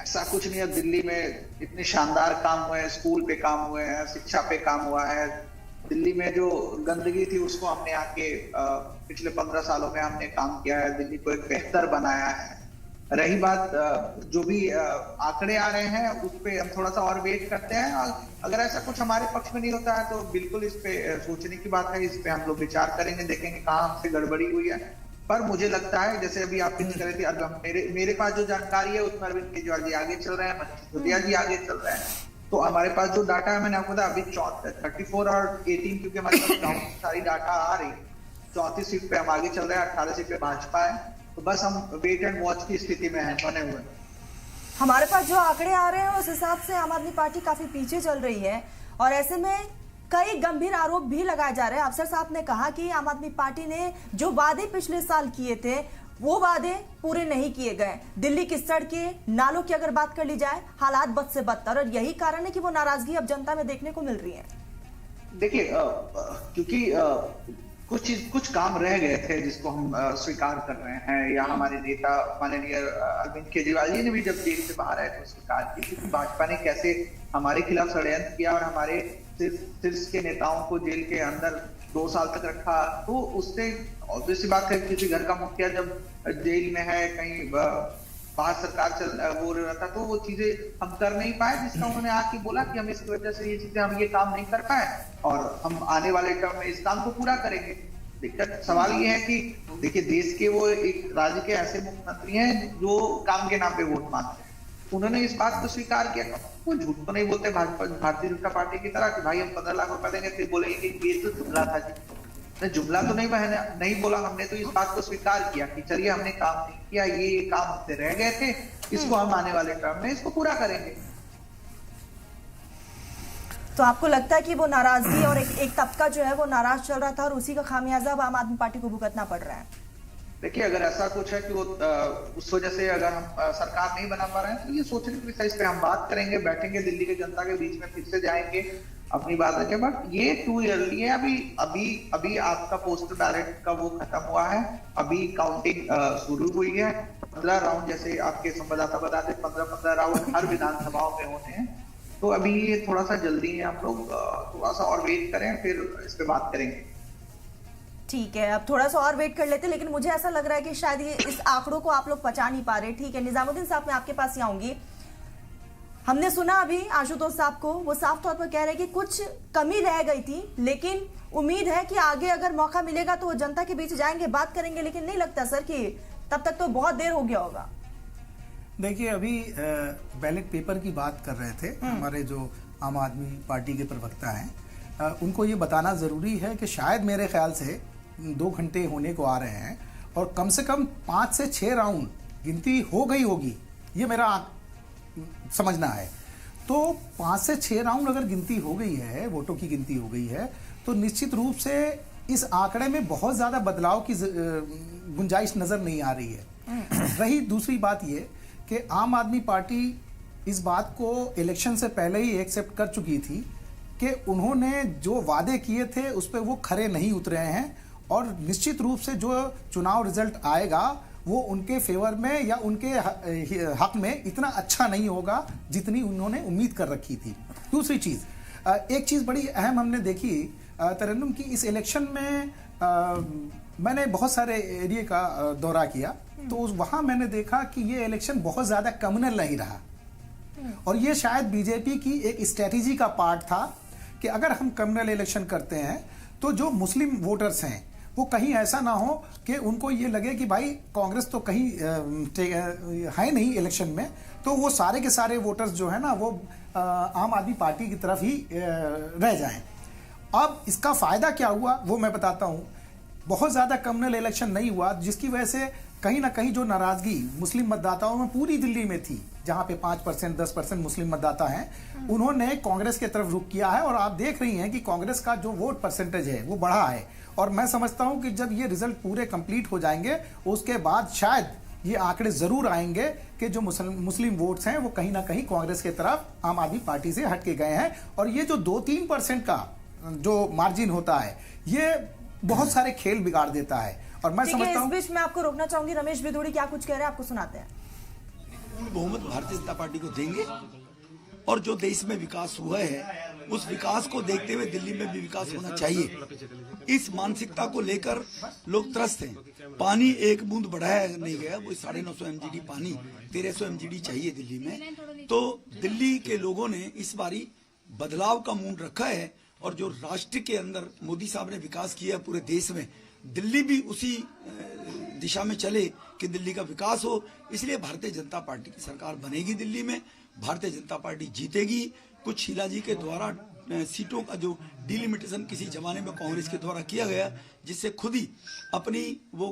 ऐसा कुछ नहीं है। दिल्ली में इतने शानदार काम हुए हैं, स्कूल पे काम हुए हैं, शिक्षा पे काम हुआ है। दिल्ली में जो गंदगी थी उसको हमने आके पिछले 15 सालों में हमने काम किया है, दिल्ली को एक बेहतर बनाया है। रही बात जो भी आंकड़े आ रहे हैं उस पे हम थोड़ा सा और वेट करते हैं, और अगर ऐसा कुछ हमारे पक्ष में नहीं होता है तो बिल्कुल इस पे सोचने की बात है, इस पे हम लोग विचार करेंगे, देखेंगे कहाँ हमसे गड़बड़ी हुई है। पर मुझे लगता है जैसे अभी आप पिच कर रहे थे, अब मेरे पास जो जानकारी है उसमें अरविंद केजरीवाल जी आगे चल रहे हैं, मनीष सिसोदिया जी आगे चल रहे हैं। तो हमारे पास जो डाटा है, मैंने आपको बताया अभी 34 और 18, क्योंकि हमारे पास सारी डाटा आ रही, 34 सीट पे हम आगे चल रहे हैं, 18 सीट पे भाजपा है। तो बस हम वेट एंड वॉच की स्थिति में हैं, बने हुए। हमारे पास जो आंकड़े आ रहे हैं उस हिसाब से आम आदमी पार्टी काफी पीछे चल रही है, और ऐसे में कई गंभीर आरोप भी लगाए जा रहे हैं। अफसर साहब ने कहा कि आम आदमी पार्टी ने जो वादे पिछले साल किए थे वो वादे पूरे नहीं किए गए। दिल्ली की सड़कें, नालों की अगर बात कर ली जाए, हालात बद से बदतर, और यही कारण है कि वो नाराजगी अब जनता में देखने को मिल रही है। देखिए, क्योंकि कुछ काम रह गए थे जिसको हम स्वीकार कर रहे हैं, या हमारे नेता माननीय अरविंद केजरीवाल जी ने भी जब जेल से बाहर आए तो स्वीकार की, क्योंकि भाजपा ने कैसे हमारे खिलाफ षड्यंत्र किया और हमारे शीर्ष के नेताओं को जेल के अंदर 2 साल तक रखा। तो उससे ऑब्वियस सी बात है, किसी घर का मुखिया जब जेल में है, कहीं बाहर सरकार वो रहता, तो वो चीजें हम कर नहीं पाए, जिसका उन्होंने आके बोला कि हम इसकी वजह से ये चीजें हम ये काम नहीं कर पाए और हम आने वाले टर्म में इस काम को पूरा करेंगे। दिक्कत सवाल ये है कि देखिए, देश के वो एक राज्य के ऐसे मुख्यमंत्री हैं जो काम के नाम पे वोट मांगते हैं। उन्होंने इस बात को स्वीकार किया। वो झूठ तो नहीं बोलते भारतीय जनता पार्टी की तरह कि भाई हम 15 लाख रुपए देंगे, फिर बोलेंगे कि ये तो जुमला था जी। जुमला तो नहीं बोला, हमने तो इस बात को स्वीकार किया कि चलिए हमने काम नहीं किया, ये काम हमसे रह गए थे, इसको हम आने वाले टर्म में इसको पूरा करेंगे। तो आपको लगता है कि वो नाराजगी और एक तबका जो है वो नाराज चल रहा था और उसी का खामियाजा अब आम आदमी पार्टी को भुगतना पड़ रहा है? देखिए, अगर ऐसा कुछ है कि वो उस वजह से अगर हम सरकार नहीं बना पा रहे हैं तो ये सोचने की विषय, इस पे हम बात करेंगे, बैठेंगे दिल्ली के जनता के बीच में, फिर से जाएंगे, अपनी बात रखें। बट ये टू ईयरली है। अभी आपका पोस्टल बैलेट का वो खत्म हुआ है, अभी काउंटिंग शुरू हुई है। 15 राउंड, जैसे आपके संवाददाता बताते, 15 राउंड हर विधानसभाओं में होते हैं। तो अभी ये थोड़ा सा जल्दी है, आप लोग थोड़ा सा और वेट करें, फिर इस पे बात करेंगे। ठीक है, अब थोड़ा सा और वेट कर लेते, लेकिन मुझे ऐसा लग रहा है कि शायद ये इस आंकड़ों को आप लोग पचा नहीं पा रहे। ठीक है, निजामुद्दीन साहब, मैं आपके पास ही आऊंगी। हमने सुना अभी आशुतोष साहब को, वो साफ तौर पर कह रहे हैं कि कुछ कमी रह गई थी, लेकिन उम्मीद है कि आगे अगर मौका मिलेगा तो वो जनता के बीच जाएंगे, बात करेंगे। लेकिन नहीं लगता सर कि तब तक तो बहुत देर हो गया होगा? देखिए, अभी बैलेट पेपर की बात कर रहे थे हमारे जो आम आदमी पार्टी के प्रवक्ता हैं, उनको ये बताना जरूरी है कि शायद मेरे ख्याल से 2 घंटे होने को आ रहे हैं और कम से कम 5 से 6 राउंड गिनती हो गई होगी। ये मेरा समझना है। तो 5 से 6 राउंड अगर गिनती हो गई है, वोटों की गिनती हो गई है, तो निश्चित रूप से इस आंकड़े में बहुत ज्यादा बदलाव की गुंजाइश नजर नहीं आ रही है। रही दूसरी बात ये कि आम आदमी पार्टी इस बात को इलेक्शन से पहले ही एक्सेप्ट कर चुकी थी कि उन्होंने जो वादे किए थे उस पर वो खरे नहीं उतरे हैं, और निश्चित रूप से जो चुनाव रिजल्ट आएगा वो उनके फेवर में या उनके हक में इतना अच्छा नहीं होगा जितनी उन्होंने उम्मीद कर रखी थी। दूसरी चीज, एक चीज बड़ी अहम हमने देखी तरन्नुम की, इस इलेक्शन में मैंने बहुत सारे एरिया का दौरा किया, तो वहां मैंने देखा कि ये इलेक्शन बहुत ज्यादा कम्युनल नहीं रहा, और ये शायद बीजेपी की एक स्ट्रेटेजी का पार्ट था कि अगर हम कम्युनल इलेक्शन करते हैं तो जो मुस्लिम वोटर्स हैं वो कहीं ऐसा ना हो कि उनको ये लगे कि भाई कांग्रेस तो कहीं है नहीं इलेक्शन में, तो वो सारे के सारे वोटर्स जो है ना वो आम आदमी पार्टी की तरफ ही रह जाएं। अब इसका फायदा क्या हुआ वो मैं बताता हूं। बहुत ज्यादा कम्युनल इलेक्शन नहीं हुआ, जिसकी वजह से कहीं ना कहीं जो नाराजगी मुस्लिम मतदाताओं में पूरी दिल्ली में थी, जहां पे 5% 10% मुस्लिम मतदाता हैं, उन्होंने कांग्रेस की तरफ रुख किया है, और आप देख रही हैं कि कांग्रेस का जो वोट परसेंटेज है वो बढ़ा है। और मैं समझता हूं कि जब ये रिजल्ट पूरे कंप्लीट हो जाएंगे उसके बाद शायद ये आंकड़े जरूर आएंगे कि जो मुस्लिम वोट्स हैं वो कहीं ना कहीं कांग्रेस की तरफ आम आदमी पार्टी से हटके गए हैं, और ये जो 2-3% का जो मार्जिन होता है ये बहुत सारे खेल बिगाड़ देता है। और मैं समझता हूं, इस बीच मैं आपको रोकना चाहूंगी, रमेश भिदोड़ी क्या कुछ कह रहे हैं आपको सुनाते हैं। बहुमत भारतीय जनता पार्टी को देंगे, और जो देश में विकास हुआ है उस विकास को देखते हुए दिल्ली में भी विकास होना चाहिए। इस मानसिकता को लेकर लोग त्रस्त हैं। पानी एक बूंद बढ़ाया नहीं गया, वो 950 MGD पानी 1300 MGD चाहिए दिल्ली में। तो दिल्ली के लोगों ने इस बारी बदलाव का मूड रखा है, और जो राष्ट्र के अंदर मोदी साहब ने विकास किया पूरे देश में, दिल्ली भी उसी दिशा में चले कि दिल्ली का विकास हो। इसलिए भारतीय जनता पार्टी की सरकार बनेगी दिल्ली में, भारतीय जनता पार्टी जीतेगी। कुछ शीला जी के द्वारा सीटों का जो डिलिमिटेशन किसी जमाने में कांग्रेस के द्वारा किया गया, जिससे खुद ही अपनी वो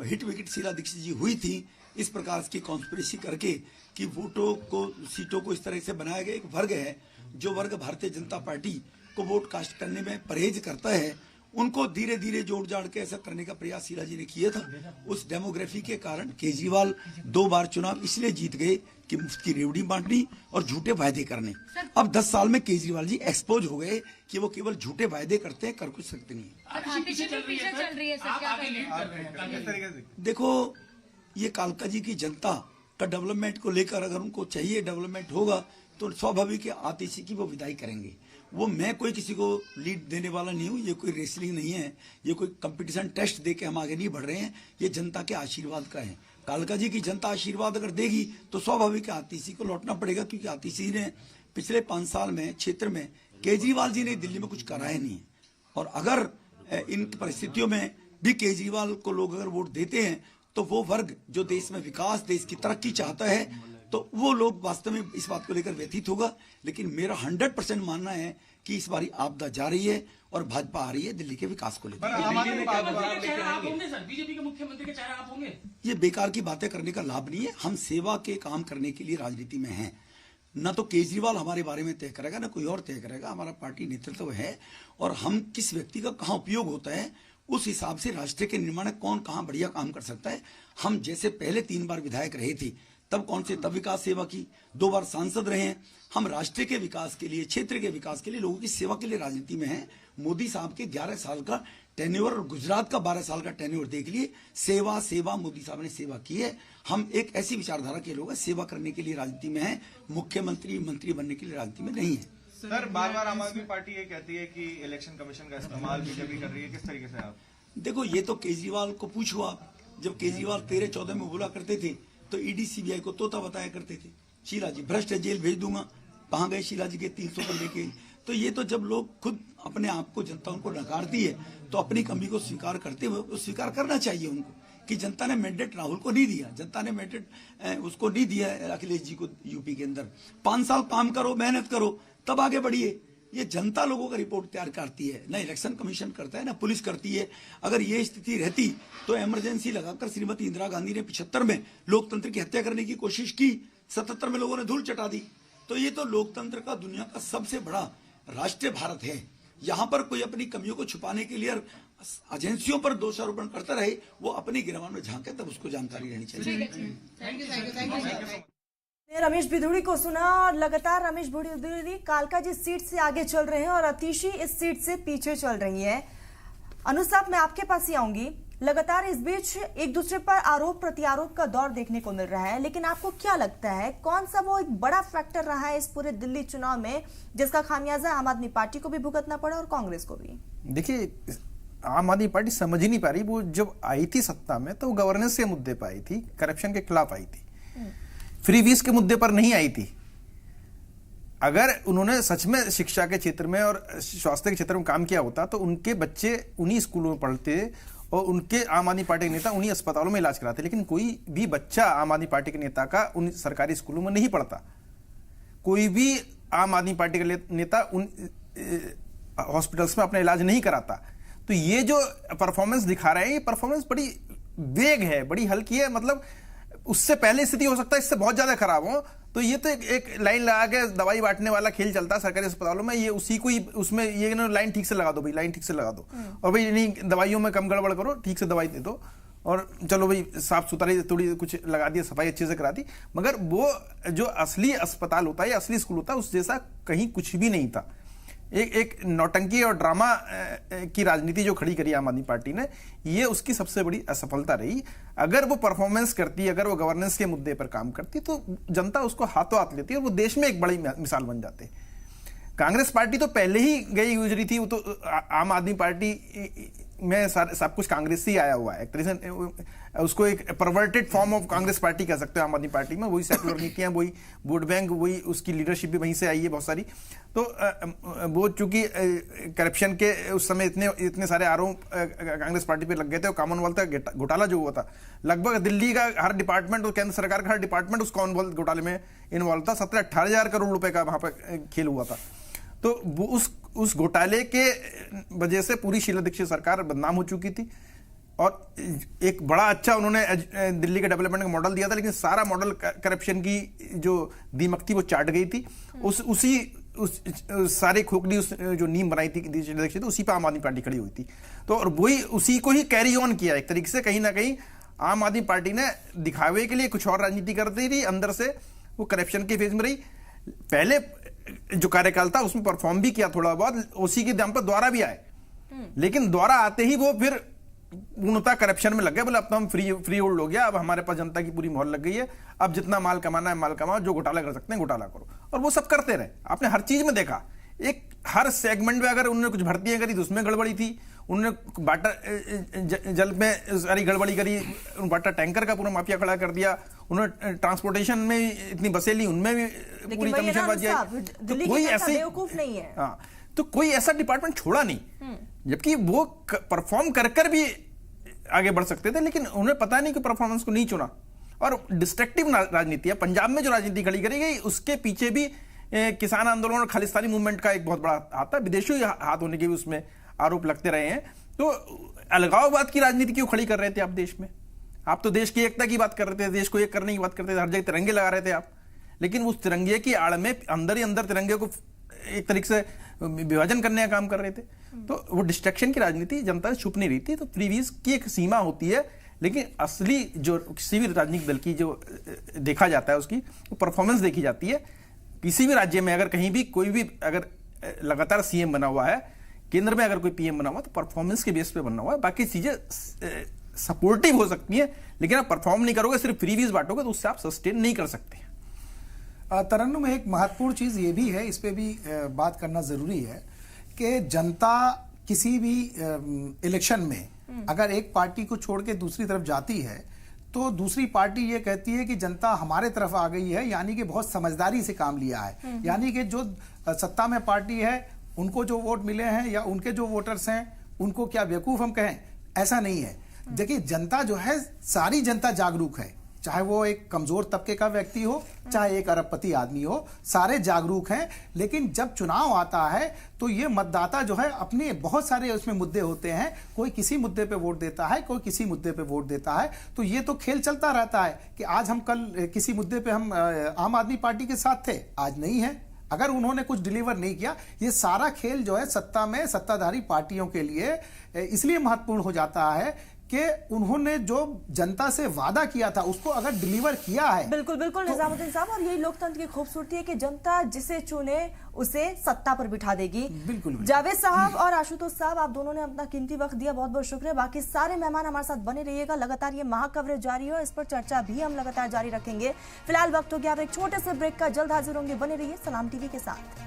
हिट विकेट शीला दीक्षित जी हुई थी, इस प्रकार की कॉन्स्पिरेसी करके कि वोटों को सीटों को इस तरह से बनाया गया। एक वर्ग है जो वर्ग भारतीय जनता पार्टी को वोट कास्ट करने में परहेज करता है, उनको धीरे धीरे जोड़ जाड़ के ऐसा करने का प्रयास शीला जी ने किया था। उस डेमोग्राफी के कारण केजरीवाल 2 बार चुनाव इसलिए जीत गए कि मुफ्त की रेवड़ी बांटनी और झूठे वायदे करने। अब 10 साल में केजरीवाल जी एक्सपोज हो गए कि वो केवल झूठे वायदे करते हैं, कर कुछ सकते नहीं। देखो, ये कालका जी की जनता का डेवलपमेंट को लेकर अगर उनको चाहिए डेवलपमेंट होगा तो स्वाभाविक आतिशी की वो विदाई करेंगे। वो मैं कोई किसी को लीड देने वाला नहीं हूँ, ये कोई रेसलिंग नहीं है, ये कोई कंपटीशन टेस्ट दे के हम आगे नहीं बढ़ रहे हैं, ये जनता के आशीर्वाद का है। कालका जी की जनता आशीर्वाद अगर देगी तो स्वाभाविक आतिशी को लौटना पड़ेगा, क्योंकि आतिशी ने पिछले 5 साल में क्षेत्र में केजरीवाल जी ने दिल्ली में कुछ कराया नहीं है। और अगर इन परिस्थितियों में भी केजरीवाल को लोग अगर वोट देते हैं तो वो वर्ग जो देश में विकास, देश की तरक्की चाहता है, तो वो लोग वास्तव में इस बात को लेकर व्यथित होगा। लेकिन मेरा 100% मानना है कि इस बारी आपदा जा रही है और भाजपा आ रही है दिल्ली के विकास को लेकर। बीजेपी के मुख्यमंत्री के चेहरा आप होंगे? ये बेकार की बातें करने का लाभ नहीं है। हम सेवा के काम करने के लिए राजनीति में हैं। न तो केजरीवाल हमारे बारे में तय करेगा, न कोई और तय करेगा। हमारा पार्टी नेतृत्व है, और हम किस व्यक्ति का कहाँ उपयोग होता है उस हिसाब से राष्ट्र के निर्माण में कौन कहाँ बढ़िया काम कर सकता है। हम जैसे पहले 3 बार विधायक रहे थे तब कौन से तब विकास सेवा की, 2 बार सांसद रहे हैं। हम राष्ट्र के विकास के लिए, क्षेत्र के विकास के लिए, लोगों की सेवा के लिए राजनीति में हैं। मोदी साहब के 11 साल का टेन्योर और गुजरात का 12 साल का टेन्योर देख लिए। सेवा सेवा मोदी साहब ने सेवा की है। हम एक ऐसी विचारधारा के लोग हैं, सेवा करने के लिए राजनीति में हैं, मुख्यमंत्री मंत्री बनने के लिए राजनीति में नहीं है। सर, बार-बार आम आदमी पार्टी ये कहती है कि इलेक्शन कमीशन का इस्तेमाल बीजेपी कर रही है, किस तरीके से आप? देखो, ये तो केजरीवाल को पूछो आप। जब केजरीवाल 13-14 में बोला करते थे तो ईडी सीबीआई को तोता बताया करते थे। शीला जी भ्रष्ट है, जेल भेज दूंगा। कहाँ गए शीला जी के 300 बंदे के? तो ये तो जब लोग खुद अपने आप को, जनता उनको नकारती है तो अपनी कमी को स्वीकार करते हुए स्वीकार करना चाहिए उनको कि जनता ने मैंडेट राहुल को नहीं दिया, जनता ने मैंडेट उसको नहीं दिया अखिलेश जी को यूपी के अंदर। 5 साल काम करो, मेहनत करो, तब आगे बढ़िए। ये जनता लोगों का रिपोर्ट तैयार करती है, ना इलेक्शन कमीशन करता है, ना पुलिस करती है। अगर ये स्थिति रहती तो इमरजेंसी लगाकर श्रीमती इंदिरा गांधी ने 75 में लोकतंत्र की हत्या करने की कोशिश की, 77 में लोगों ने धूल चटा दी। तो ये तो लोकतंत्र का दुनिया का सबसे बड़ा राष्ट्र भारत है। यहाँ पर कोई अपनी कमियों को छुपाने के लिए एजेंसियों पर दोषारोपण करता रहे, वो अपनी गिरवान में झांके, तब उसको जानकारी रहनी चाहिए। रमेश भिदुड़ी को सुना और लगातार रमेश भिदुड़ी कालका जी सीट से आगे चल रहे हैं और अतिशी इस सीट से पीछे चल रही है। अनुज साहब, मैं आपके पास ही आऊंगी। लगातार इस बीच एक दूसरे पर आरोप प्रत्यारोप का दौर देखने को मिल रहा है, लेकिन आपको क्या लगता है कौन सा वो एक बड़ा फैक्टर रहा है इस पूरे दिल्ली चुनाव में जिसका खामियाजा आम आदमी पार्टी को भी भुगतना पड़ा और कांग्रेस को भी? देखिए, आम आदमी पार्टी समझ ही नहीं पा रही। वो जब आई थी सत्ता में तो गवर्नेंस के मुद्दे पर आई थी, करप्शन के खिलाफ आई थी, फ्रीबीज के मुद्दे पर नहीं आई थी। अगर उन्होंने सच में शिक्षा के क्षेत्र में और स्वास्थ्य के क्षेत्र में काम किया होता तो उनके बच्चे उन्हीं स्कूलों में पढ़ते और उनके आम आदमी पार्टी के नेता उन्हीं अस्पतालों में इलाज कराते। लेकिन कोई भी बच्चा आम आदमी पार्टी के नेता का उन सरकारी स्कूलों में नहीं पढ़ता। कोई भी आम आदमी पार्टी का नेता उन हॉस्पिटल्स में अपना इलाज नहीं कराता। तो ये जो परफॉर्मेंस दिखा रहे हैं, ये परफॉर्मेंस बड़ी वेग है, बड़ी हल्की है। मतलब उससे पहले स्थिति हो सकता है इससे बहुत ज्यादा खराब हो। तो ये तो एक लाइन लगा के दवाई बांटने वाला खेल चलता है सरकारी अस्पतालों में। ये उसी को ही उसमें ये ना लाइन ठीक से लगा दो भाई, लाइन ठीक से लगा दो, और भाई नहीं दवाइयों में कम गड़बड़ करो, ठीक से दवाई दे दो, और चलो भाई साफ सुथराई थोड़ी कुछ लगा दिया, सफाई अच्छे से करा दी। मगर वो जो असली अस्पताल होता है या असली स्कूल होता है उस जैसा कहीं कुछ भी नहीं था। एक नौटंकी और ड्रामा की राजनीति जो खड़ी करी आम आदमी पार्टी ने, ये उसकी सबसे बड़ी असफलता रही। अगर वो परफॉर्मेंस करती, अगर वो गवर्नेंस के मुद्दे पर काम करती तो जनता उसको हाथों हाथ लेती और वो देश में एक बड़ी मिसाल बन जाते। कांग्रेस पार्टी तो पहले ही गई गुजरी थी। वो तो आम आदमी पार्टी में सब कुछ कांग्रेस ही आया हुआ है। एक तरह से उसको एक perverted form of Congress party कह सकते हो आम आदमी पार्टी में। वही सेकुलर नीतियां, वही वोट बैंक, वही उसकी लीडरशिप भी वहीं से आई है बहुत सारी। तो वो चूंकि करप्शन के उस समय इतने सारे आरोप कांग्रेस पार्टी पे लग गए थे, और कॉमनवेल्थ का घोटाला जो हुआ था, लगभग दिल्ली का हर डिपार्टमेंट और केंद्र सरकार का हर डिपार्टमेंट उस कॉमनवेल्थ घोटाले में इन्वॉल्व था। 17-18 हजार करोड़ रुपए का वहां पर खेल हुआ था। तो वो उस घोटाले के वजह से पूरी शीला दीक्षित सरकार बदनाम हो चुकी थी। और एक बड़ा अच्छा उन्होंने दिल्ली के डेवलपमेंट का मॉडल दिया था, लेकिन सारा मॉडल करप्शन की जो दीमक थी वो चाट गई थी। उस सारे खोखली जो नींव बनाई थी दीक्षित, उसी पर आम आदमी पार्टी खड़ी हुई थी। तो और वही उसी को ही कैरी ऑन किया एक तरीके से। कहीं ना कहीं आम आदमी पार्टी ने दिखावे के लिए कुछ और राजनीति करती रही, अंदर से वो करप्शन के फेज में रही। पहले जो कार्यकाल था उसमें परफॉर्म भी किया थोड़ा बहुत, उसी के दम पर द्वारा भी आए, लेकिन द्वारा आते ही वो फिर पूर्णतः करप्शन में लग गए। बोले अब तो हम फ्री होल्ड हो गया, अब हमारे पास जनता की पूरी मोहर लग गई है, अब जितना माल कमाना है माल कमाओ, जो घोटाला कर सकते हैं घोटाला करो। और वो सब करते रहे। आपने हर चीज में देखा, एक हर सेगमेंट में अगर उन्होंने कुछ भर्तियां करी तो उसमें गड़बड़ी थी। उन्होंने वाटर जल में सारी गड़बड़ी करी, वाटर टैंकर का पूरा माफिया खड़ा कर दिया। उन्होंने ट्रांसपोर्टेशन में इतनी बसें ली, उनमें भी पूरी कमीशनबाजी आई। तो कोई ऐसे बेवकूफ नहीं है। हाँ, तो कोई ऐसा डिपार्टमेंट छोड़ा नहीं, जबकि वो परफॉर्म कर भी आगे बढ़ सकते थे, लेकिन उन्हें पता नहीं कि परफॉर्मेंस को नहीं चुना। और डिस्ट्रक्टिव राजनीति है। पंजाब में जो राजनीति खड़ी करी गई उसके पीछे भी किसान आंदोलन और खालिस्तानी मूवमेंट का एक बहुत बड़ा हाथ है। विदेशी हाथ होने के भी उसमें आरोप लगते रहे हैं। तो अलगाववाद की राजनीति क्यों खड़ी कर रहे थे आप देश में? आप तो देश की एकता की बात कर रहे थे, देश को एक करने की बात करते थे, हर जगह तिरंगे लगा रहे थे आप। लेकिन उस तिरंगे की आड़ में अंदर ही अंदर तिरंगे को एक तरीके से विभाजन करने का काम कर रहे थे। तो वो डिस्ट्रक्शन की राजनीति जनता से छुप नहीं रही थी। तो प्रीवियस की एक सीमा होती है, लेकिन असली जो किसी भी राजनीतिक दल की जो देखा जाता है उसकी वो परफॉर्मेंस देखी जाती है। किसी भी राज्य में अगर कहीं भी कोई भी अगर लगातार सीएम बना हुआ है, केंद्र में अगर कोई पीएम बना हुआ तो परफॉर्मेंस के बेस पे बनना हुआ है। बाकी चीजें सपोर्टिव हो सकती है, लेकिन आप परफॉर्म नहीं करोगे, सिर्फ फ्रीबीज बांटोगे तो उससे आप सस्टेन नहीं कर सकते। तरन्नुम, एक महत्वपूर्ण चीज ये भी है, इस पे भी बात करना जरूरी है कि जनता किसी भी इलेक्शन में अगर एक पार्टी को छोड़ के दूसरी तरफ जाती है तो दूसरी पार्टी ये कहती है कि जनता हमारे तरफ आ गई है, यानी कि बहुत समझदारी से काम लिया है। यानी कि जो सत्ता में पार्टी है उनको जो वोट मिले हैं या उनके जो वोटर्स हैं उनको क्या बेवकूफ हम कहें? ऐसा नहीं है। देखिए, जनता जो है, सारी जनता जागरूक है। चाहे वो एक कमजोर तबके का व्यक्ति हो, चाहे एक अरबपति आदमी हो, सारे जागरूक हैं। लेकिन जब चुनाव आता है तो ये मतदाता जो है अपने बहुत सारे उसमें मुद्दे होते हैं, कोई किसी मुद्दे पे वोट देता है, कोई किसी मुद्दे पे वोट देता है। तो ये तो खेल चलता रहता है कि आज हम कल किसी मुद्दे पे हम आम आदमी पार्टी के साथ थे, आज नहीं है। अगर उन्होंने कुछ डिलीवर नहीं किया, ये सारा खेल जो है सत्ता में सत्ताधारी पार्टियों के लिए इसलिए महत्वपूर्ण हो जाता है कि उन्होंने जो जनता से वादा किया था उसको अगर डिलीवर किया है। बिल्कुल बिल्कुल निजामुद्दीन साहब, और यही लोकतंत्र की खूबसूरती है कि जनता जिसे चुने उसे सत्ता पर बिठा देगी। बिल्कुल। जावेद साहब और आशुतोष साहब, आप दोनों ने अपना कीमती वक्त दिया, बहुत बहुत शुक्रिया। बाकी सारे मेहमान हमारे साथ बने रहिएगा, लगातार ये महा कवरेज जारी है और इस पर चर्चा भी हम लगातार जारी रखेंगे। फिलहाल वक्त हो गया अब एक छोटे से ब्रेक का, जल्द हाजिर होंगे, बने रहिए सलाम टीवी के साथ।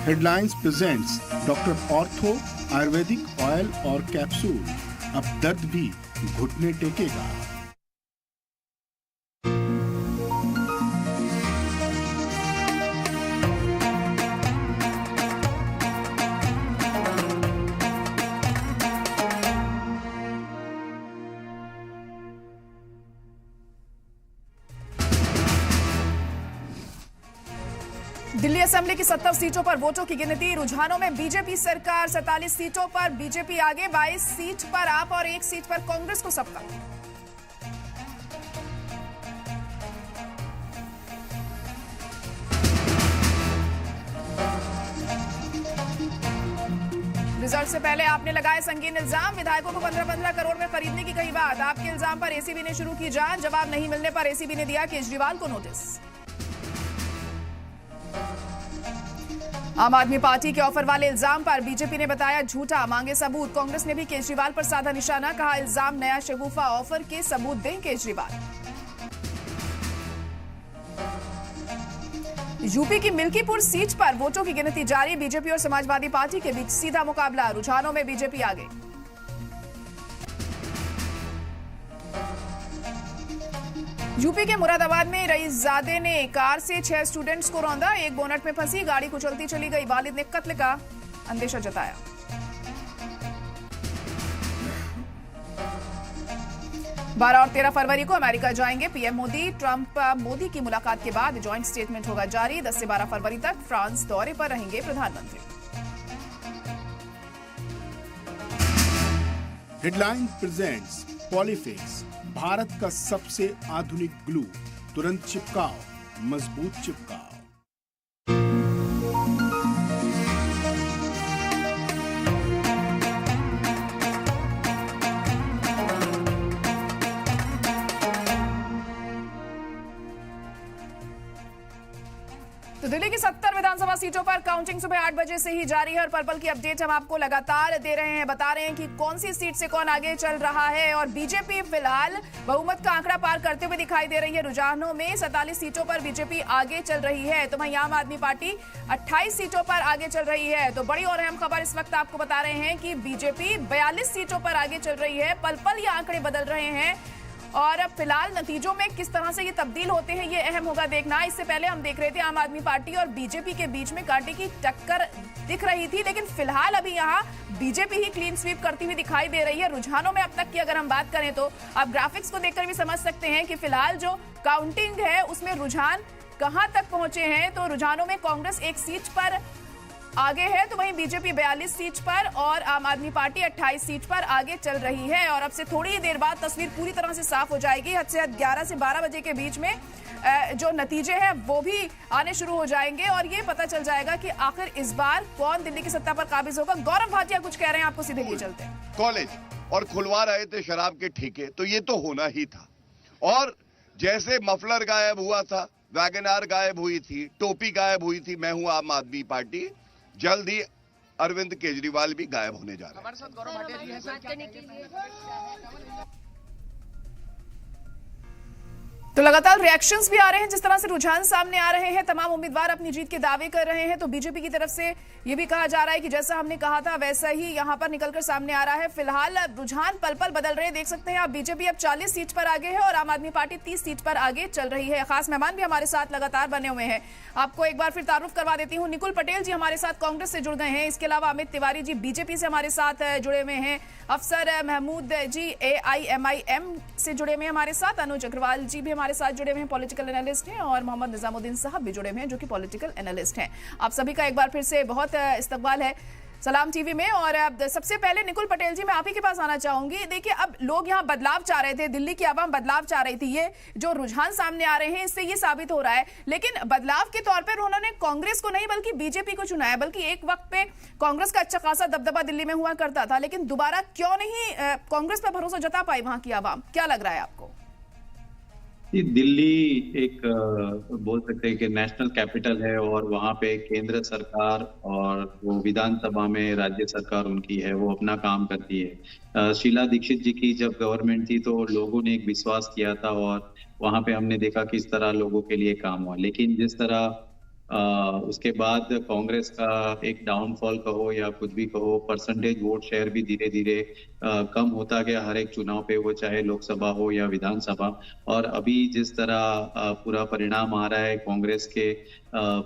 Headlines presents doctor ortho Ayurvedic oil और कैप्सूल। अब दर्द भी घुटने टेकेगा। दिल्ली असेंबली की 70 सीटों पर वोटों की गिनती। रुझानों में बीजेपी सरकार, 47 सीटों पर बीजेपी आगे, 22 सीट पर आप और 1 सीट पर कांग्रेस को सबका। रिजल्ट से पहले आपने लगाए संगीन इल्जाम। विधायकों को 15-15 करोड़ में खरीदने की कही बात। आपके इल्जाम पर एसीबी ने शुरू की जांच। जवाब नहीं मिलने पर एसीबी ने दिया केजरीवाल को नोटिस। आम आदमी पार्टी के ऑफर वाले इल्जाम पर बीजेपी ने बताया झूठा, मांगे सबूत। कांग्रेस ने भी केजरीवाल पर साधा निशाना, कहा इल्जाम नया शगुफा, ऑफर के सबूत दें केजरीवाल। यूपी की मिल्कीपुर सीट पर वोटों की गिनती जारी। बीजेपी और समाजवादी पार्टी के बीच सीधा मुकाबला। रुझानों में बीजेपी आगे। यूपी के मुरादाबाद में रईसजादे ने कार से 6 स्टूडेंट्स को रौंदा। एक बोनट में फंसी, गाड़ी कुचलती चली गई। वालिद ने कत्ल का अंदेशा जताया। 12 और 13 फरवरी को अमेरिका जाएंगे पीएम मोदी। ट्रंप मोदी की मुलाकात के बाद ज्वाइंट स्टेटमेंट होगा जारी। 10 से 12 फरवरी तक फ्रांस दौरे पर रहेंगे प्रधानमंत्री। हेडलाइन प्रेजेंट्स पॉलीफिक्स, भारत का सबसे आधुनिक ग्लू। तुरंत चिपकाओ, मजबूत चिपकाओ। तो दिल्ली की 70 विधानसभा सीटों पर काउंटिंग सुबह 8 बजे से ही जारी है और पर्पल की अपडेट हम आपको लगातार दे रहे हैं, बता रहे हैं कि कौन सी सीट से कौन आगे चल रहा है। और बीजेपी फिलहाल बहुमत का आंकड़ा पार करते हुए दिखाई दे रही है। रुझानों में 47 सीटों पर बीजेपी आगे चल रही है, तो वहीं आम आदमी पार्टी 28 सीटों पर आगे चल रही है। तो बड़ी और अहम खबर इस वक्त आपको बता रहे हैं कि बीजेपी 42 सीटों पर आगे चल रही है। पल पल ये आंकड़े बदल रहे हैं और अब फिलहाल नतीजों में किस तरह से ये तब्दील होते हैं ये अहम होगा देखना। इससे पहले हम देख रहे थे आम आदमी पार्टी और बीजेपी के बीच में कांटे की टक्कर दिख रही थी, लेकिन फिलहाल अभी यहाँ बीजेपी ही क्लीन स्वीप करती हुई दिखाई दे रही है। रुझानों में अब तक की अगर हम बात करें तो आप ग्राफिक्स को देखकर भी समझ सकते हैं कि फिलहाल जो काउंटिंग है उसमें रुझान कहां तक पहुंचे हैं। तो रुझानों में कांग्रेस 1 सीट पर आगे है, तो वहीं बीजेपी 42 सीट पर और आम आदमी पार्टी 28 सीट पर आगे चल रही है। और अब से थोड़ी ही देर बाद तस्वीर पूरी तरह से साफ हो जाएगी। हद से हद 11 से 12 बजे के बीच में जो नतीजे हैं वो भी आने शुरू हो जाएंगे और ये पता चल जाएगा कि आखिर इस बार कौन दिल्ली की सत्ता पर काबिज होगा। गौरव भाटिया कुछ कह रहे हैं, आपको सीधे लिए चलते हैं। कॉलेज और खुलवा रहे थे शराब के ठेके, तो ये तो होना ही था। और जैसे मफलर गायब हुआ था, वैगनार गायब हुई थी, टोपी गायब हुई थी, मैं हूं आम आदमी पार्टी, जल्द ही अरविंद केजरीवाल भी गायब होने जा रहे हैं। तो लगातार रिएक्शंस भी आ रहे हैं, जिस तरह से रुझान सामने आ रहे हैं, तमाम उम्मीदवार अपनी जीत के दावे कर रहे हैं। तो बीजेपी की तरफ से ये भी कहा जा रहा है कि जैसा हमने कहा था वैसा ही यहां पर निकलकर सामने आ रहा है। फिलहाल रुझान पल पल बदल रहे हैं, देख सकते हैं आप। बीजेपी अब 40 सीट पर आगे है और आम आदमी पार्टी 30 सीट पर आगे चल रही है। खास मेहमान भी हमारे साथ लगातार बने हुए हैं। आपको एक बार फिर तारुफ करवा देती हूँ, निकुल पटेल जी हमारे साथ कांग्रेस से जुड़ गए हैं। इसके अलावा अमित तिवारी जी बीजेपी से हमारे साथ जुड़े हुए हैं। अफसर महमूद जी AIMIM से जुड़े हुए हैं हमारे साथ। अनुज अग्रवाल जी भी हमारे साथ जुड़े हुए हैं, पॉलिटिकल एनालिस्ट हैं। और मोहम्मद निजामुद्दीन साहब भी जुड़े हुए हैं जो कि पॉलिटिकल एनालिस्ट हैं। आप सभी का एक बार फिर से बहुत इस्तकबाल है सलाम टीवी में। और सबसे पहले निकुल पटेल जी मैं आप ही के पास आना चाहूंगी। देखिए, अब लोग यहाँ बदलाव चाह रहे थे, दिल्ली की आवाम बदलाव चाह रही थी। ये जो रुझान सामने आ रहे हैं इससे ये साबित हो रहा है, लेकिन बदलाव के तौर पर उन्होंने कांग्रेस को नहीं बल्कि बीजेपी को चुना है। बल्कि एक वक्त पे कांग्रेस का अच्छा खासा दबदबा दिल्ली में हुआ करता था, लेकिन दोबारा क्यों नहीं कांग्रेस पर भरोसा जता पाई वहां की आवाम? क्या लग रहा है आपको? दिल्ली एक बोल सकते हैं कि नेशनल कैपिटल है और वहाँ पे केंद्र सरकार और वो विधानसभा में राज्य सरकार उनकी है, वो अपना काम करती है। शीला दीक्षित जी की जब गवर्नमेंट थी तो लोगों ने एक विश्वास किया था और वहाँ पे हमने देखा किस तरह लोगों के लिए काम हुआ। लेकिन जिस तरह उसके बाद कांग्रेस का एक डाउनफॉल कहो या कुछ भी कहो, परसेंटेज वोट शेयर भी धीरे धीरे कम होता गया हर एक चुनाव पे, वो चाहे लोकसभा हो या विधानसभा। और अभी जिस तरह पूरा परिणाम आ रहा है कांग्रेस के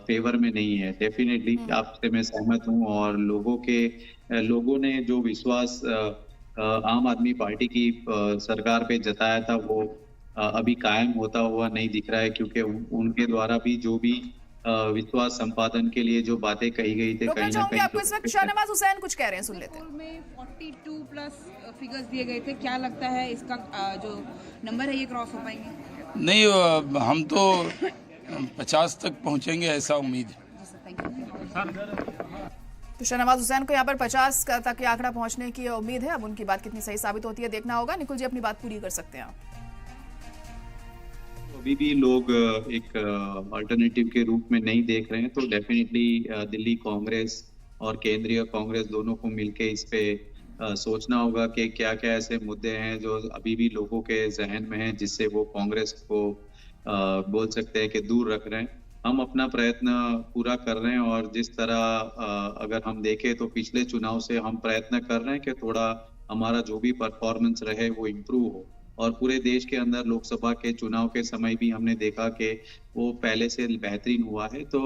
फेवर में नहीं है। डेफिनेटली आपसे मैं सहमत हूँ, और लोगों ने जो विश्वास आम आदमी पार्टी की सरकार पे जताया था वो अभी कायम होता हुआ नहीं दिख रहा है, क्योंकि उनके द्वारा भी जो भी विश्वास संपादन के लिए जो बातें कही गई थी, कहीं ना कहीं आपको इस वक्त शाहनवाज हुसैन कुछ कह रहे हैं, सुन लेते हैं। में 42 प्लस फिगर्स दिए गए थे, क्या लगता है इसका जो नंबर है ये क्रॉस हो पाएंगे? नहीं, हम तो 50 तक पहुंचेंगे ऐसा उम्मीद है। तो शाहनवाज हुसैन को यहाँ पर 50 तक के आंकड़ा पहुंचने की उम्मीद है। अब उनकी बात कितनी सही साबित होती है देखना होगा। निकुल जी अपनी बात पूरी कर सकते हैं आप। अभी भी लोग एक अल्टरनेटिव के रूप में नहीं देख रहे हैं, तो डेफिनेटली दिल्ली कांग्रेस और केंद्रीय कांग्रेस दोनों को मिलके इस पे सोचना होगा कि क्या क्या ऐसे मुद्दे हैं जो अभी भी लोगों के जहन में हैं, जिससे वो कांग्रेस को बोल सकते हैं कि दूर रख रहे हैं। हम अपना प्रयत्न पूरा कर रहे हैं, और जिस तरह अगर हम देखें तो पिछले चुनाव से हम प्रयत्न कर रहे हैं कि थोड़ा हमारा जो भी परफॉर्मेंस रहे वो इम्प्रूव हो। और पूरे देश के अंदर लोकसभा के चुनाव के समय भी हमने देखा कि वो पहले से बेहतरीन हुआ है। तो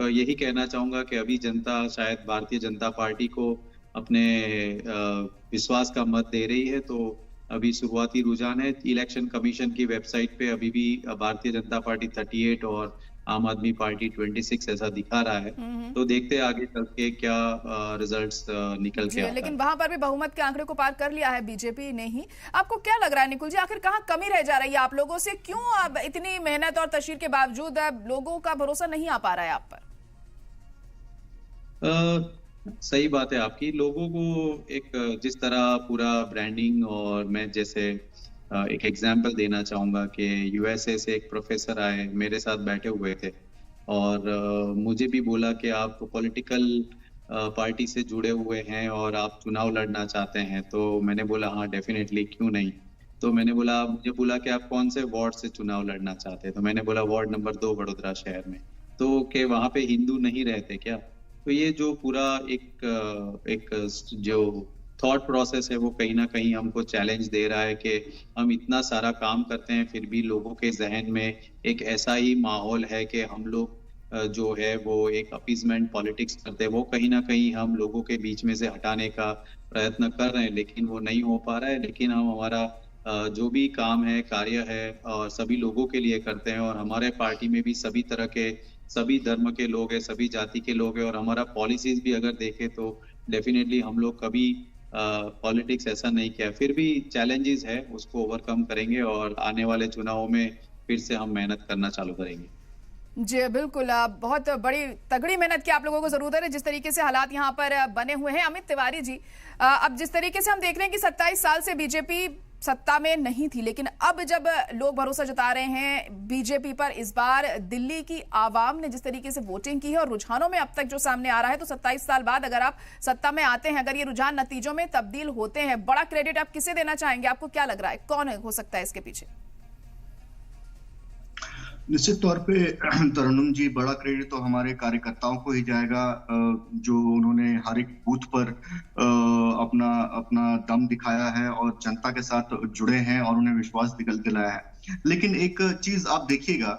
यही कहना चाहूंगा कि अभी जनता शायद भारतीय जनता पार्टी को अपने विश्वास का मत दे रही है। तो अभी शुरुआती रुझान है, इलेक्शन कमीशन की वेबसाइट पे अभी भी भारतीय जनता पार्टी 38 और आम आदमी पार्टी 26 ऐसा दिखा रहा है। तो देखते हैं आगे चल के क्या रिजल्ट्स निकल के आता है। लेकिन वहां पर भी बहुमत के आंकड़े को पार कर लिया है बीजेपी ने ही। आपको क्या लग रहा है निकुल जी, आखिर कहाँ कमी रह जा रही है आप लोगों से? क्यों अब इतनी मेहनत और तशरीर के बावजूद लोगों का भरोसा नहीं आ पा रहा है आप पर? सही बात है आपकी। लोगों को एक जिस तरह पूरा ब्रांडिंग, और मैं जैसे एक एग्जाम्पल देना चाहूंगा कि यूएसए से एक प्रोफेसर आए, मेरे साथ बैठे हुए थे, और मुझे भी बोला कि आप पॉलिटिकल पार्टी से जुड़े हुए हैं और आप चुनाव लड़ना चाहते हैं। तो मैंने बोला हाँ डेफिनेटली, क्यों नहीं। तो मुझे बोला कि आप कौन से वार्ड से चुनाव लड़ना चाहते हैं? तो मैंने बोला वार्ड नंबर 2 वडोदरा शहर में। तो कि वहाँ पे हिंदू नहीं रहते क्या? तो ये जो पूरा एक जो थॉट प्रोसेस है वो कहीं ना कहीं हमको चैलेंज दे रहा है कि हम इतना सारा काम करते हैं फिर भी लोगों के जहन में एक ऐसा ही माहौल है कि हम लोग जो है वो एक अपीजमेंट पॉलिटिक्स करते हैं। वो कहीं ना कहीं हम लोगों के बीच में से हटाने का प्रयत्न कर रहे हैं, लेकिन वो नहीं हो पा रहा है। लेकिन हम हमारा जो भी काम है, कार्य है, और सभी लोगों के लिए करते हैं। और हमारे पार्टी में भी सभी तरह के, सभी धर्म के लोग हैं, सभी जाति के लोग हैं, और हमारा पॉलिसीज भी अगर देखें तो डेफिनेटली हम लोग कभी पॉलिटिक्स ऐसा नहीं किया। फिर भी चैलेंजेस है, उसको ओवरकम करेंगे और आने वाले चुनावों में फिर से हम मेहनत करना चालू करेंगे। जी बिल्कुल, बहुत बड़ी तगड़ी मेहनत की आप लोगों को जरूरत है, जिस तरीके से हालात यहाँ पर बने हुए हैं। अमित तिवारी जी, अब जिस तरीके से हम देख रहे हैं कि 27 साल से बीजेपी सत्ता में नहीं थी, लेकिन अब जब लोग भरोसा जता रहे हैं बीजेपी पर, इस बार दिल्ली की आवाम ने जिस तरीके से वोटिंग की है और रुझानों में अब तक जो सामने आ रहा है, तो 27 साल बाद अगर आप सत्ता में आते हैं, अगर ये रुझान नतीजों में तब्दील होते हैं, बड़ा क्रेडिट आप किसे देना चाहेंगे? आपको क्या लग रहा है, कौन हो सकता है इसके पीछे? निश्चित तौर पे तरन्नुम जी, बड़ा क्रेडिट तो हमारे कार्यकर्ताओं को ही जाएगा, जो उन्होंने हर एक बूथ पर अपना दम दिखाया है और जनता के साथ जुड़े हैं और उन्हें विश्वास दिलाया है। लेकिन एक चीज आप देखिएगा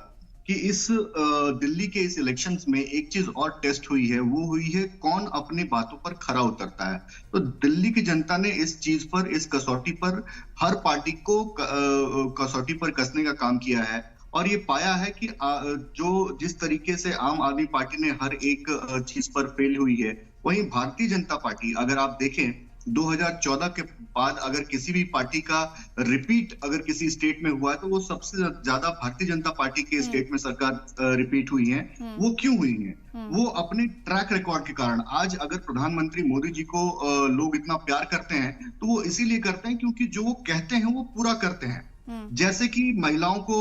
कि इस दिल्ली के इस इलेक्शंस में एक चीज और टेस्ट हुई है, वो हुई है कौन अपनी बातों पर खरा उतरता है। तो दिल्ली की जनता ने इस चीज पर, इस कसौटी पर हर पार्टी को कसौटी पर कसने का काम किया है, और ये पाया है कि जिस तरीके से आम आदमी पार्टी ने हर एक चीज पर फेल हुई है, वहीं भारतीय जनता पार्टी, अगर आप देखें 2014 के बाद अगर किसी भी पार्टी का रिपीट अगर किसी स्टेट में हुआ है, तो वो सबसे ज्यादा भारतीय जनता पार्टी के स्टेट में सरकार रिपीट हुई है। वो क्यों हुई है? वो अपने ट्रैक रिकॉर्ड के कारण। आज अगर प्रधानमंत्री मोदी जी को लोग इतना प्यार करते हैं, तो वो इसीलिए करते हैं क्योंकि जो वो कहते हैं वो पूरा करते हैं। जैसे कि महिलाओं को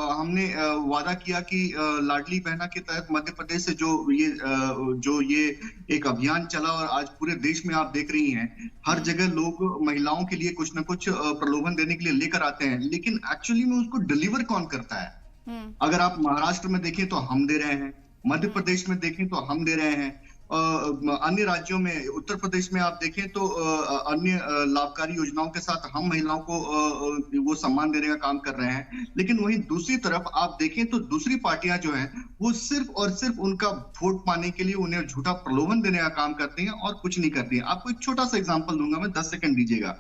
हमने वादा किया कि लाडली बहना के तहत मध्य प्रदेश से जो ये एक अभियान चला, और आज पूरे देश में आप देख रही हैं हर जगह लोग महिलाओं के लिए कुछ न कुछ प्रलोभन देने के लिए लेकर आते हैं, लेकिन एक्चुअली में उसको डिलीवर कौन करता है? अगर आप महाराष्ट्र में देखें तो हम दे रहे हैं, मध्य प्रदेश में देखें तो हम दे रहे हैं, अन्य राज्यों में, उत्तर प्रदेश में आप देखें तो अन्य लाभकारी योजनाओं के साथ हम महिलाओं को वो सम्मान देने का काम कर रहे हैं। लेकिन वहीं दूसरी तरफ आप देखें तो दूसरी पार्टियां जो हैं वो सिर्फ और सिर्फ उनका वोट पाने के लिए उन्हें झूठा प्रलोभन देने का काम करती हैं और कुछ नहीं करती हैं। आपको एक छोटा सा एग्जाम्पल दूंगा मैं, 10 सेकंड दीजिएगा।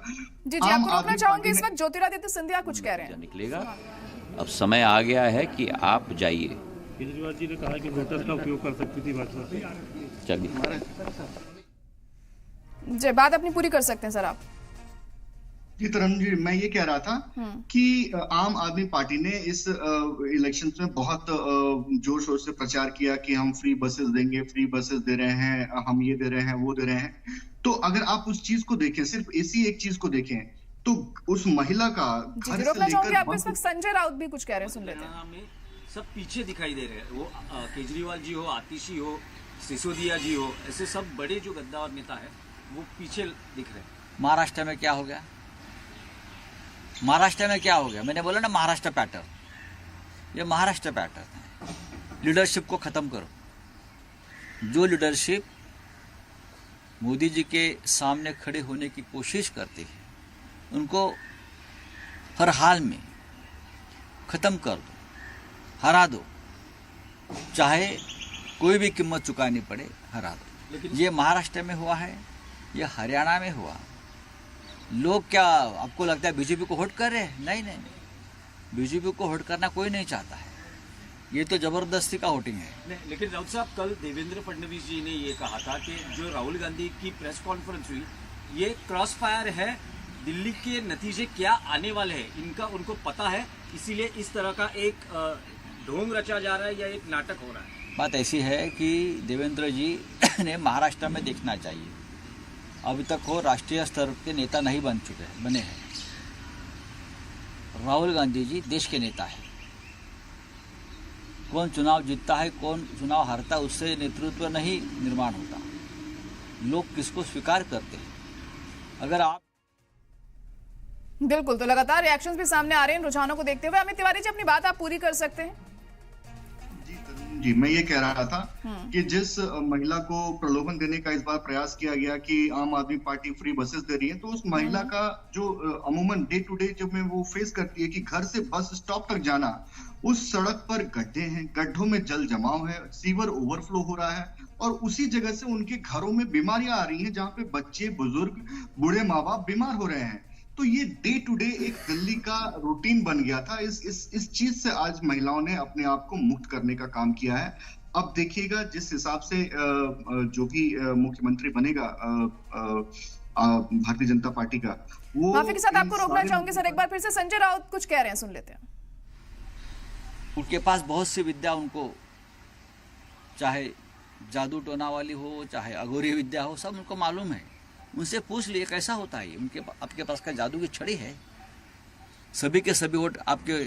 जी आपको रोकना चाहूंगी इस वक्त। ज्योतिरादित्य सिंधिया कुछ कह रहे हैं। निकलेगा, अब समय आ गया है कि आप जाइए। केजरीवाल जी ने कहा कि वोटर्स का उपयोग कर सकती थी भाजपा। चलिए जी, बात अपनी पूरी कर सकते हैं सर आप। जी तरन जी, मैं ये कह रहा था कि आम आदमी पार्टी ने इस इलेक्शन में बहुत जोर शोर से प्रचार किया कि हम फ्री बसेस देंगे, फ्री बसेस दे रहे हैं, हम ये दे रहे हैं, वो दे रहे हैं। तो अगर आप उस चीज को देखें, सिर्फ इसी एक चीज को देखें, तो उस महिला का घर से लेकर आपको इस वक्त संजय राउत भी कुछ कह रहे हैं, सुन लेते हैं। सब पीछे दिखाई दे रहे हैं, वो केजरीवाल जी हो, आतिशी हो, सिसोदिया जी हो, ऐसे सब बड़े जो गद्दार नेता है वो पीछे दिख रहे हैं। महाराष्ट्र में क्या हो गया? महाराष्ट्र में क्या हो गया? मैंने बोला ना महाराष्ट्र पैटर्न, ये महाराष्ट्र पैटर्न है। लीडरशिप को खत्म करो। जो लीडरशिप मोदी जी के सामने खड़े होने की कोशिश करती है उनको हर हाल में खत्म कर दो, हरा दो, चाहे कोई भी कीमत चुकानी पड़े, हरा दो। ये महाराष्ट्र में हुआ है, ये हरियाणा में हुआ। लोग क्या आपको लगता है बीजेपी को वोट कर रहे हैं? नहीं नहीं नहीं, बीजेपी को वोट करना कोई नहीं चाहता है। ये तो जबरदस्ती का वोटिंग है। लेकिन राउत साहब, कल देवेंद्र फडणवीस जी ने ये कहा था कि जो राहुल गांधी की प्रेस कॉन्फ्रेंस हुई ये क्रॉस फायर है, दिल्ली के नतीजे क्या आने वाले हैं इनका उनको पता है, इसीलिए इस तरह का एक ढोंग रचा जा रहा है या एक नाटक हो रहा है। बात ऐसी है कि देवेंद्र जी ने महाराष्ट्र में देखना चाहिए। अभी तक वो राष्ट्रीय स्तर के नेता नहीं बने हैं। राहुल गांधी जी देश के नेता है। कौन चुनाव जीतता है, कौन चुनाव हारता है, उससे नेतृत्व नहीं निर्माण होता। लोग किसको स्वीकार करते हैं। अगर आप बिल्कुल, तो लगातार रिएक्शंस भी सामने आ रहे हैं रुझानों को देखते हुए। अमित तिवारी जी, अपनी बात आप पूरी कर सकते हैं। जी, मैं ये कह रहा था कि जिस महिला को प्रलोभन देने का इस बार प्रयास किया गया कि आम आदमी पार्टी फ्री बसेस दे रही है, तो उस महिला का जो अमूमन डे टू डे जब में वो फेस करती है कि घर से बस स्टॉप तक जाना, उस सड़क पर गड्ढे हैं, गड्ढों में जल जमाव है, सीवर ओवरफ्लो हो रहा है और उसी जगह से उनके घरों में बीमारियां आ रही हैं जहां पे बच्चे, बुजुर्ग, बूढ़े माँ बाप बीमार हो रहे हैं। तो ये डे टू डे एक दिल्ली का रूटीन बन गया था। इस चीज से आज महिलाओं ने अपने आप को मुक्त करने का काम किया है। अब देखिएगा जिस हिसाब से जो भी मुख्यमंत्री बनेगा भारतीय जनता पार्टी का, वो माफी के साथ आपको रोकना चाहूंगी सर, एक बार फिर से संजय राउत कुछ कह रहे हैं, सुन लेते हैं। उनके पास बहुत सी विद्या, उनको चाहे जादू टोना वाली हो, चाहे अघोरी विद्या हो, सब उनको मालूम है। उनसे पूछ लिए कैसा होता है ये। आपके पास का जादू की छड़ी है, सभी के सभी वोट आपके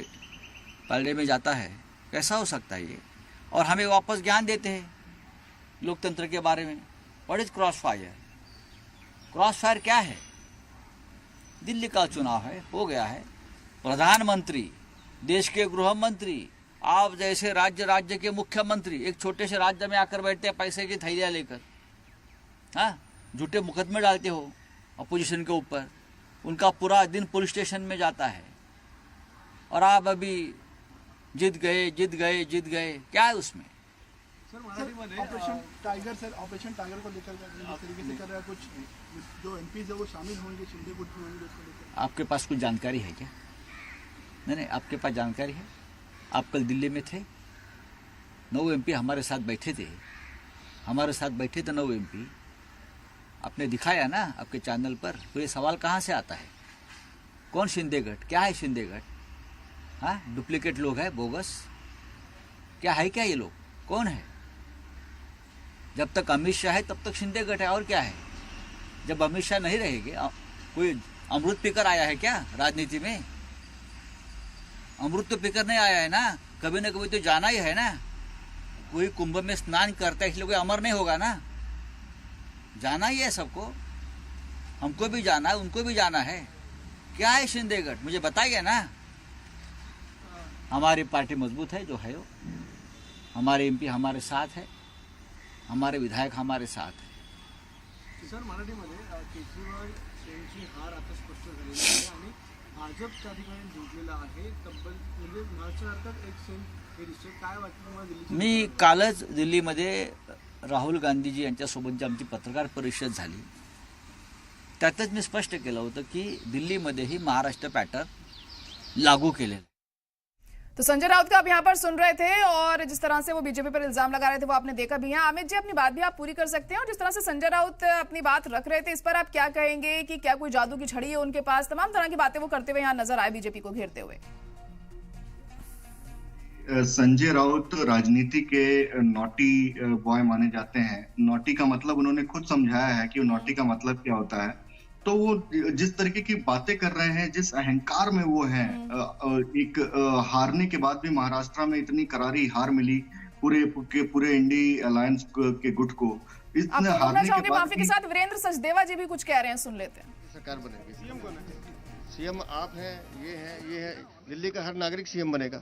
पाले में जाता है, कैसा हो सकता है ये? और हमें वापस ज्ञान देते हैं लोकतंत्र के बारे में। What is cross fire? Cross fire क्या है? दिल्ली का चुनाव है, हो गया है, प्रधानमंत्री, देश के गृह मंत्री, आप जैसे राज्य के मुख्यमंत्री एक छोटे से राज्य में आकर बैठते हैं पैसे की थैलियां लेकर, हाँ, झूठे मुकदमे डालते हो अपोजिशन के ऊपर, उनका पूरा दिन पुलिस स्टेशन में जाता है और आप अभी जीत गए, क्या है उसमें? ऑपरेशन टाइगर को लेकर जिस तरीके से कर रहा है, कुछ जो एमपीज है वो शामिल होंगे, शिंदे गुट में होंगे, उसको लेकर आपके पास कुछ जानकारी है क्या? नहीं, आपके पास जानकारी है? आप कल दिल्ली में थे, 9 एमपी हमारे साथ बैठे थे, 9 एमपी आपने दिखाया ना आपके चैनल पर। तो ये सवाल कहाँ से आता है? कौन शिंदे गट? क्या है शिंदे गट? हाँ, डुप्लीकेट लोग हैं, बोगस क्या है? क्या ये लोग कौन है? जब तक अमित शाह है तब तक शिंदे गट है, और क्या है? जब अमित शाह नहीं रहेंगे, कोई अमृत पीकर आया है क्या राजनीति में? अमृत तो पीकर नहीं आया है ना, कभी ना कभी तो जाना ही है ना। कोई कुंभ में स्नान करता है इसलिए कोई अमर नहीं होगा ना, जाना ही है सबको। हमको भी जाना है, उनको भी जाना है। क्या है शिंदे गट? मुझे बताइए ना। हमारी पार्टी मजबूत है जो है वो, हमारे एमपी हमारे साथ है, हमारे विधायक हमारे साथ है। सर मराठीमध्ये केजरीवाल यांची हार आता स्पष्ट झालेली आहे आणि भाजप त्या ठिकाणी जिंकलेला आहे तब्बल म्हणजे महाराष्ट्र सरकार एक सेम हे दिसतंय. काय वाटतं तुम्हाला दिल्लीची? मी कालच दिल्लीमध्ये राहुल गांधीजी यांच्यासोबतची आमची पत्रकार परिषद झाली, त्यातच मी स्पष्ट केलं होतं की दिल्लीमध्येही महाराष्ट्र पॅटर्न लागू केलेलं. तो संजय राउत का आप यहाँ पर सुन रहे थे और जिस तरह से वो बीजेपी पर इल्जाम लगा रहे थे वो आपने देखा भी है। अमित जी अपनी बात भी आप पूरी कर सकते हैं और जिस तरह से संजय राउत अपनी बात रख रहे थे इस पर आप क्या कहेंगे कि क्या कोई जादू की छड़ी है उनके पास, तमाम तरह की बातें वो करते हुए यहाँ नजर आए बीजेपी को घेरते हुए। संजय राउत राजनीति के नॉटी बॉय माने जाते हैं। नॉटी का मतलब उन्होंने खुद समझाया है कि नॉटी का मतलब क्या होता है। तो वो जिस तरीके की बातें कर रहे हैं, जिस अहंकार में वो हैं, एक हारने के बाद भी महाराष्ट्र में इतनी करारी हार मिली पूरे इंडी अलायंस के गुट को, इतने हारने के बाद माफी के साथ वीरेंद्र सचदेवा जी भी कुछ कह रहे हैं, सुन लेते हैं। सरकार बनेगी, सीएम कौन है? सीएम आप हैं, ये है दिल्ली का हर नागरिक सीएम बनेगा।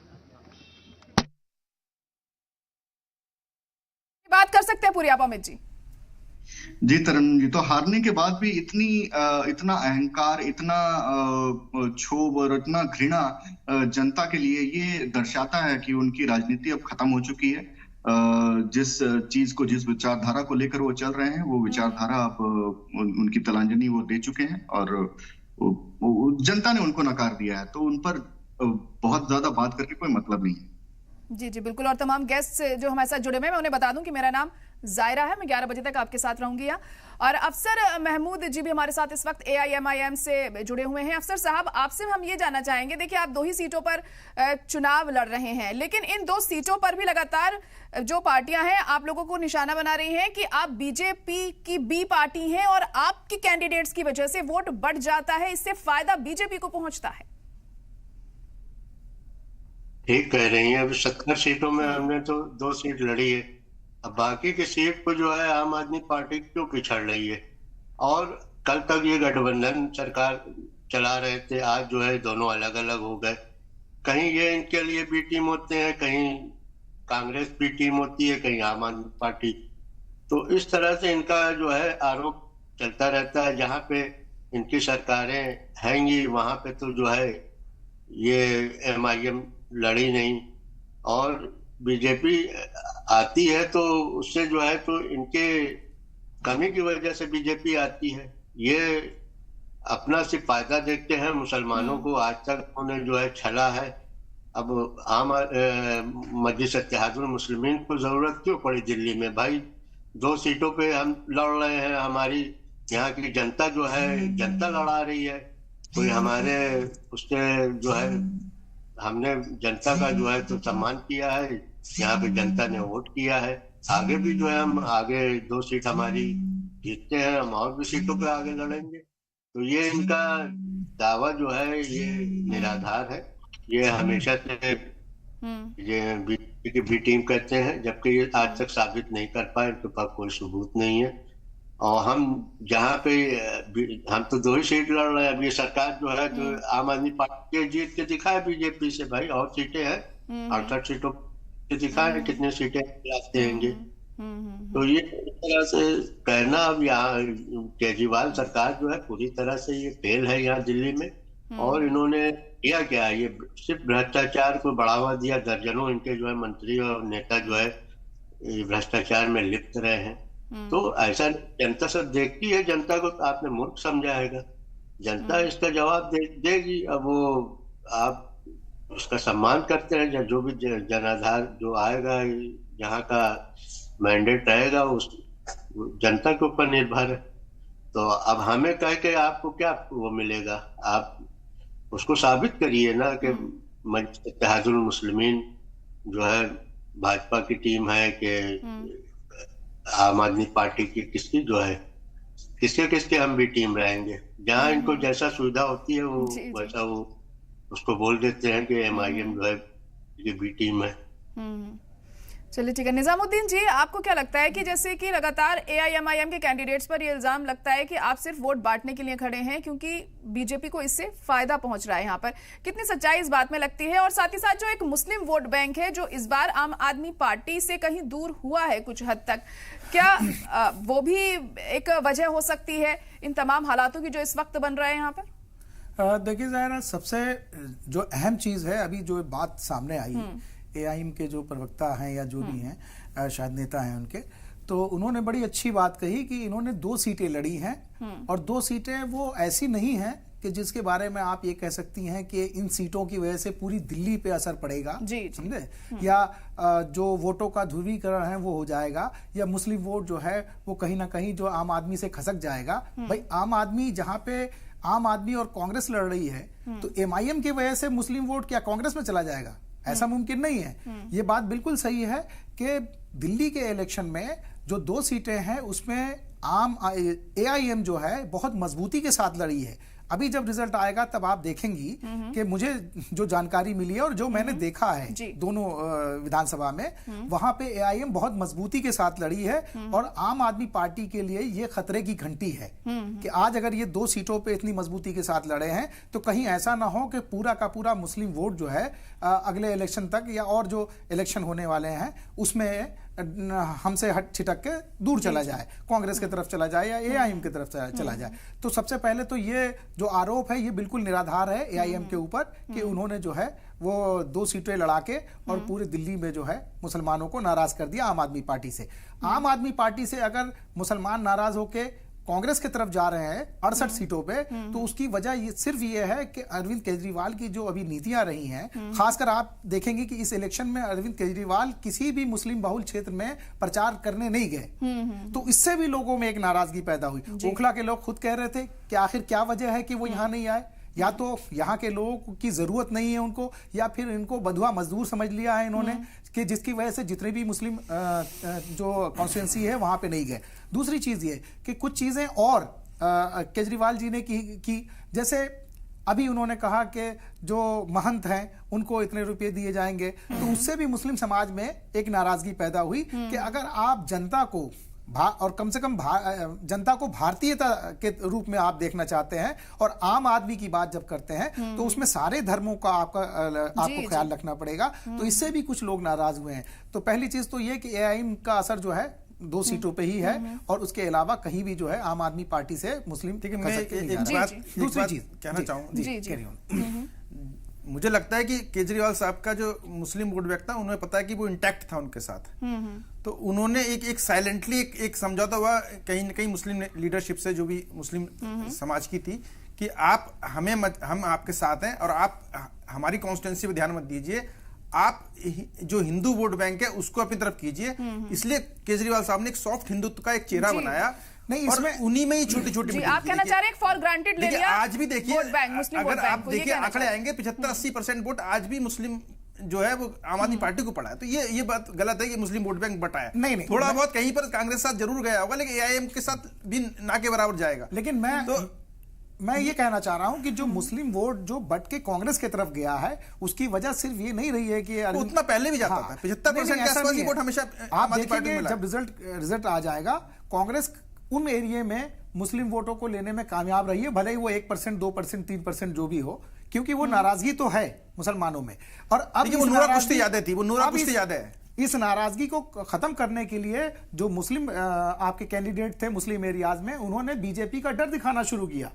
बात कर सकते हैं पूरी आप अमित जी। जी तरन जी, तो हारने के बाद भी इतना अहंकार, इतना क्षोभ और इतना घृणा जनता के लिए, ये दर्शाता है कि उनकी राजनीति अब खत्म हो चुकी है। जिस चीज को, जिस विचारधारा को लेकर वो चल रहे हैं, वो विचारधारा अब उनकी तिलांजलि वो दे चुके हैं और जनता ने उनको नकार दिया है। तो उन पर बहुत ज्यादा बात करके कोई मतलब नहीं है। जी जी बिल्कुल। और तमाम गेस्ट जो हमारे साथ जुड़े हुए हैं, मैं उन्हें बता दूं कि मेरा नाम जायरा है, मैं 11 बजे तक आपके साथ रहूंगी यहाँ। और अफसर महमूद जी भी हमारे साथ इस वक्त AIMIM से जुड़े हुए हैं। अफसर साहब, आपसे हम ये जानना चाहेंगे, देखिए आप 2 ही सीटों पर चुनाव लड़ रहे हैं, लेकिन इन 2 सीटों पर भी लगातार जो पार्टियां हैं आप लोगों को निशाना बना रही हैं कि आप बीजेपी की बी पार्टी हैं और आपकी कैंडिडेट्स की वजह से वोट बढ़ जाता है, इससे फायदा बीजेपी को पहुंचता है। ठीक कह रही हैं। अभी 70 सीटों में हमने तो 2 सीट लड़ी है, अब बाकी की सीट को जो है आम आदमी पार्टी क्यों पिछड़ रही है? और कल तक ये गठबंधन सरकार चला रहे थे, आज जो है दोनों अलग अलग हो गए। कहीं ये इनके लिए बी टीम होते हैं, कहीं कांग्रेस बी टीम होती है, कहीं आम आदमी पार्टी। तो इस तरह से इनका जो है आरोप चलता रहता है। जहाँ पे इनकी सरकारें हैंगी वहां पे तो जो है ये MIM लड़ी नहीं, और बीजेपी आती है तो उससे जो है तो इनके कमी की वजह से बीजेपी आती है। ये अपना सिर्फ फायदा देखते हैं। मुसलमानों को आज तक उन्होंने जो है छला है। अब मजलिस इत्तेहादुल मुस्लिमीन को जरूरत क्यों पड़ी दिल्ली में? भाई 2 सीटों पे हम लड़ रहे हैं, हमारी यहाँ की जनता जो है जनता लड़ा रही है। कोई हमारे उससे जो है हमने जनता का जो है तो सम्मान किया है, यहाँ पे जनता ने वोट किया है। आगे भी जो है हम आगे 2 सीट हमारी जीतते हैं, हम और भी सीटों पे आगे लड़ेंगे। तो ये इनका दावा जो है ये निराधार है। ये हमेशा से ये बीजेपी की बी टीम कहते हैं, जबकि ये आज तक साबित नहीं कर पाए, इनके पास कोई सबूत नहीं है। और हम जहाँ पे हम तो 2 ही सीट लड़ रहे हैं। अब ये सरकार जो है तो आम आदमी पार्टी के जीत के दिखाए बीजेपी से, भाई और सीटें हैं 68 सीटों के दिखाए कितने सीटें देंगे। तो ये इस तरह से कहना, अब यहाँ केजरीवाल सरकार जो है पूरी तरह से ये फेल है यहाँ दिल्ली में। और इन्होंने किया क्या? ये सिर्फ भ्रष्टाचार को बढ़ावा दिया। दर्जनों इनके जो है मंत्री और नेता जो है भ्रष्टाचार में लिप्त रहे हैं। तो ऐसा जनता सब देखती है, जनता को आपने मूर्ख समझाएगा, जनता इसका जवाब देगी। अब वो आप उसका सम्मान करते हैं, जो भी जनाधार जो आएगा, यहाँ का मैंडेट रहेगा उस जनता के ऊपर निर्भर है। तो अब हमें कह के आपको क्या वो मिलेगा? आप उसको साबित करिए ना कि मजलिस इत्तेहादुल मुस्लिमीन जो है भाजपा की टीम है कि आम आदमी पार्टी की किसकी जो है किसके हम भी टीम रहेंगे। जहाँ इनको जैसा सुविधा होती है वो वैसा वो उसको बोल देते हैं कि MIM जो है ये बी टीम है। चलिए ठीक है। निजामुद्दीन जी, आपको क्या लगता है कि जैसे कि लगातार एआईएमआईएम के कैंडिडेट्स पर ये इल्जाम लगता है कि आप सिर्फ वोट बांटने के लिए खड़े हैं क्योंकि बीजेपी को इससे फायदा पहुंच रहा है, यहाँ पर कितनी सच्चाई इस बात में लगती है? और साथ ही साथ जो एक मुस्लिम वोट बैंक है जो इस बार आम आदमी पार्टी से कहीं दूर हुआ है कुछ हद तक, क्या वो भी एक वजह हो सकती है इन तमाम हालातों की जो इस वक्त बन रहे हैं यहाँ पर? देखिए ज़ाहिरा, सबसे जो अहम चीज है अभी जो बात सामने आई, एआईएम के जो प्रवक्ता हैं या जो भी हैं शायद नेता हैं उनके, तो उन्होंने बड़ी अच्छी बात कही कि इन्होंने 2 सीटें लड़ी हैं और 2 सीटें वो ऐसी नहीं हैं कि जिसके बारे में आप ये कह सकती हैं कि इन सीटों की वजह से पूरी दिल्ली पे असर पड़ेगा, समझे, या जो वोटों का ध्रुवीकरण है वो हो जाएगा, या मुस्लिम वोट जो है वो कहीं ना कहीं जो आम आदमी से खसक जाएगा। भाई आम आदमी, जहाँ पे आम आदमी और कांग्रेस लड़ रही है, तो एमआईएम की वजह से मुस्लिम वोट क्या कांग्रेस में चला जाएगा? ऐसा मुमकिन नहीं है। ये बात बिल्कुल सही है कि दिल्ली के इलेक्शन में जो 2 सीटें हैं उसमें एआईएम जो है बहुत मजबूती के साथ लड़ी है। अभी जब रिजल्ट आएगा तब आप देखेंगी कि मुझे जो जानकारी मिली है और जो मैंने देखा है दोनों विधानसभा में, वहां पे एआईएम बहुत मजबूती के साथ लड़ी है और आम आदमी पार्टी के लिए ये खतरे की घंटी है कि आज अगर ये 2 सीटों पे इतनी मजबूती के साथ लड़े हैं तो कहीं ऐसा ना हो कि पूरा का पूरा मुस्लिम वोट जो है अगले इलेक्शन तक या और जो इलेक्शन होने वाले हैं उसमें हमसे हट छिटक के दूर चला जाए, कांग्रेस की तरफ चला जाए या एआईएम की तरफ चला जाए। तो सबसे पहले तो ये जो आरोप है ये बिल्कुल निराधार है एआईएम के ऊपर कि उन्होंने जो है वो 2 सीटें लड़ा के और पूरे दिल्ली में जो है मुसलमानों को नाराज कर दिया आम आदमी पार्टी से। आम आदमी पार्टी से अगर मुसलमान नाराज होके कांग्रेस की तरफ जा रहे हैं 68 सीटों पे, तो उसकी वजह सिर्फ ये है कि अरविंद केजरीवाल की जो अभी नीतियां रही हैं, खासकर आप देखेंगे कि इस इलेक्शन में अरविंद केजरीवाल किसी भी मुस्लिम बहुल क्षेत्र में प्रचार करने नहीं गए, तो इससे भी लोगों में एक नाराजगी पैदा हुई। ओखला के लोग खुद कह रहे थे कि आखिर क्या वजह है कि वो यहाँ नहीं आए, या तो यहाँ के लोगों की जरूरत नहीं है उनको, या फिर इनको बंधुआ मजदूर समझ लिया है इन्होंने कि जिसकी वजह से जितने भी मुस्लिम जो कॉन्स्टिट्यूंसी है वहां पे नहीं गए। दूसरी चीज ये कि कुछ चीजें और केजरीवाल जी ने की, जैसे अभी उन्होंने कहा कि जो महंत हैं उनको इतने रुपए दिए जाएंगे, तो उससे भी मुस्लिम समाज में एक नाराजगी पैदा हुई कि अगर आप जनता को और कम से कम जनता को भारतीयता के रूप में आप देखना चाहते हैं और आम आदमी की बात जब करते हैं तो उसमें सारे धर्मों का आपको ख्याल रखना पड़ेगा, तो इससे भी कुछ लोग नाराज हुए हैं। तो पहली चीज तो ये कि एआईएम का असर जो है 2 सीटों पे ही है और उसके अलावा कहीं भी जो है आम आदमी पार्टी से मुस्लिम दूसरी चीज कहना चाहूंगा, मुझे लगता है कि केजरीवाल साहब का जो मुस्लिम वोट बैंक था उन्हें पता है कि वो इंटैक्ट था उनके साथ, तो उन्होंने एक साइलेंटली एक समझौता हुआ कहीं न कहीं मुस्लिम लीडरशिप से जो भी मुस्लिम समाज की थी कि आप हम आपके साथ हैं और आप हमारी कॉन्स्टिट्यूंसी पे ध्यान मत दीजिए, आप जो हिंदू वोट बैंक है उसको अपनी तरफ कीजिए। इसलिए केजरीवाल साहब ने एक सॉफ्ट हिंदुत्व का एक चेहरा बनाया। नहीं, इसमें उन्हीं में ही छोटी-छोटी आप कहना चाह रहे हैं फॉर ग्रांटेड ले लिया। आज भी देखिए अगर आप देखिए आंकड़े आएंगे 75-80% वोट आज भी मुस्लिम जो है वो आम आदमी पार्टी को पड़ा है, तो ये बात गलत है कि मुस्लिम वोट बैंक बटा है। नहीं, थोड़ा बहुत कहीं पर कांग्रेस साथ जरूर गया होगा, लेकिन एआईएम के साथ भी ना के बराबर जाएगा। लेकिन मैं ये कहना चाह रहा हूं कि जो मुस्लिम वोट जो बट के कांग्रेस की तरफ गया है उसकी वजह सिर्फ ये नहीं रही है कि उतना पहले भी जाता था, 75% के आसपास की वोट हमेशा आप देखेंगे जब रिजल्ट आ जाएगा, कांग्रेस उन एरिया में मुस्लिम वोटों को लेने में कामयाब रही है, भले ही वो 1%, 2%, 3% जो भी हो, क्योंकि वो नाराजगी तो है मुसलमानों में। और अब वो नूरा कुश्ती यादें थी, वो नूरा कुश्ती यादें है। इस नाराजगी को खत्म करने के लिए जो मुस्लिम आपके कैंडिडेट थे मुस्लिम एरियाज में, उन्होंने बीजेपी का डर दिखाना शुरू किया।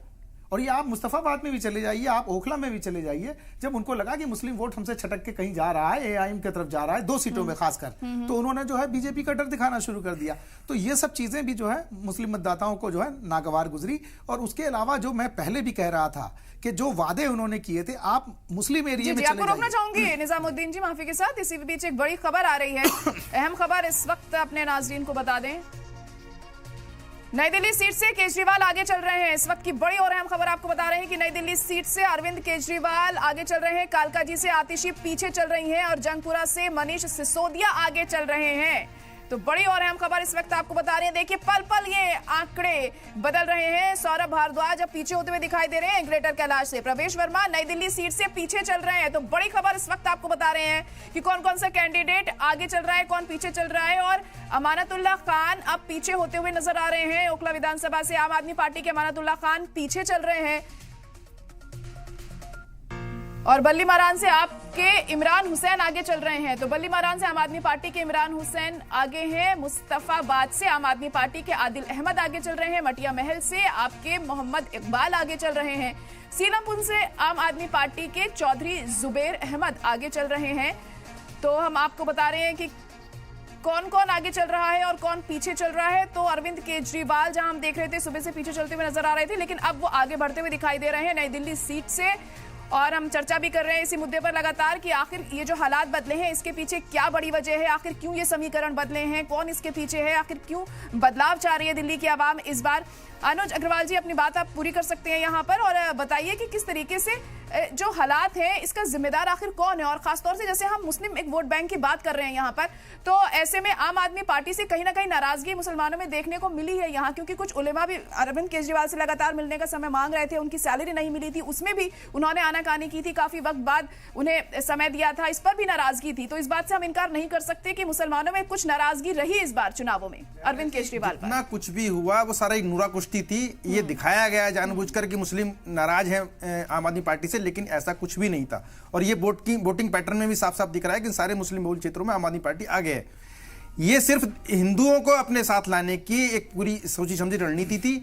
और ये आप मुस्तफाबाद में भी चले जाइए, आप ओखला में भी चले जाइए, जब उनको लगा कि मुस्लिम वोट हमसे छटक के कहीं जा रहा है, एआईएम की तरफ जा रहा है 2 सीटों में खासकर, तो उन्होंने जो है बीजेपी का डर दिखाना शुरू कर दिया। तो ये सब चीजें भी जो है मुस्लिम मतदाताओं को जो है नागवार गुजरी। और उसके अलावा जो मैं पहले भी कह रहा था कि जो वादे उन्होंने किए थे, आप मुस्लिम एरिया में आपको रोकना चाहूंगी निजामुद्दीन जी, माफी के साथ। इसी बीच एक बड़ी खबर आ रही है, अहम खबर इस वक्त अपने नाजरीन को बता दें। नई दिल्ली सीट से केजरीवाल आगे चल रहे हैं। इस वक्त की बड़ी और अहम खबर आपको बता रहे हैं कि नई दिल्ली सीट से अरविंद केजरीवाल आगे चल रहे हैं, कालकाजी से आतिशी पीछे चल रही हैं और जंगपुरा से मनीष सिसोदिया आगे चल रहे हैं। तो बड़ी और अहम खबर इस वक्त आपको बता रहे हैं। देखिए पल पल ये आंकड़े बदल रहे हैं। सौरभ भारद्वाज अब पीछे होते हुए दिखाई दे रहे हैं ग्रेटर कैलाश से। प्रवेश वर्मा नई दिल्ली सीट से पीछे चल रहे हैं। तो बड़ी खबर इस वक्त आपको बता रहे हैं कि कौन कौन सा कैंडिडेट आगे चल रहा है, कौन पीछे चल रहा है। और अमानतुल्लाह खान अब पीछे होते हुए नजर आ रहे हैं। ओखला विधानसभा से आम आदमी पार्टी के अमानतुल्लाह खान पीछे चल रहे हैं और बल्ली मारान से आपके इमरान हुसैन आगे चल रहे हैं। तो बल्ली मारान से आम आदमी पार्टी के इमरान हुसैन आगे हैं। मुस्तफाबाद से आम आदमी पार्टी के आदिल अहमद आगे चल रहे हैं। मटिया महल से आपके मोहम्मद इकबाल आगे चल रहे हैं। सीलमपुर से आम आदमी पार्टी के चौधरी जुबेर अहमद आगे चल रहे हैं। तो हम आपको बता रहे हैं कि कौन कौन आगे चल रहा है और कौन पीछे चल रहा है। तो अरविंद केजरीवाल जहां हम देख रहे थे सुबह से पीछे चलते हुए नजर आ रहे थे, लेकिन अब वो आगे बढ़ते हुए दिखाई दे रहे हैं नई दिल्ली सीट से। और हम चर्चा भी कर रहे हैं इसी मुद्दे पर लगातार कि आखिर ये जो हालात बदले हैं इसके पीछे क्या बड़ी वजह है, आखिर क्यों ये समीकरण बदले हैं, कौन इसके पीछे है, आखिर क्यों बदलाव चाह रही है दिल्ली की आवाम इस बार। अनुज अग्रवाल जी अपनी बात आप पूरी कर सकते हैं यहाँ पर और बताइए कि किस तरीके से जो हालात हैं इसका जिम्मेदार आखिर कौन है। और खासतौर से जैसे हम मुस्लिम एक वोट बैंक की बात कर रहे हैं यहाँ पर, तो ऐसे में आम आदमी पार्टी से कहीं ना कहीं नाराजगी मुसलमानों में देखने को मिली है यहाँ, क्योंकि कुछ उलेमा भी अरविंद केजरीवाल से लगातार मिलने का समय मांग रहे थे। उनकी सैलरी नहीं मिली थी, उसमें भी उन्होंने आनाकानी की थी, काफी वक्त बाद उन्हें समय दिया था, इस पर भी नाराजगी थी। तो इस बात से हम इनकार नहीं कर सकते कि मुसलमानों में कुछ नाराजगी रही इस बार चुनावों में अरविंद केजरीवाल पर। ना कुछ भी हुआ वो सारा एक नूरा कुश्ती थी। ये दिखाया गया जानबूझकर कि मुस्लिम नाराज हैं आम आदमी पार्टी से, लेकिन ऐसा कुछ भी नहीं था। और ये वोटिंग पैटर्न में भी साफ साफ दिख रहा है कि सारे मुस्लिम बहुल क्षेत्रों में आम आदमी पार्टी आगे है। ये सिर्फ हिंदुओं को अपने साथ लाने की एक पूरी सोची समझी रणनीति थी।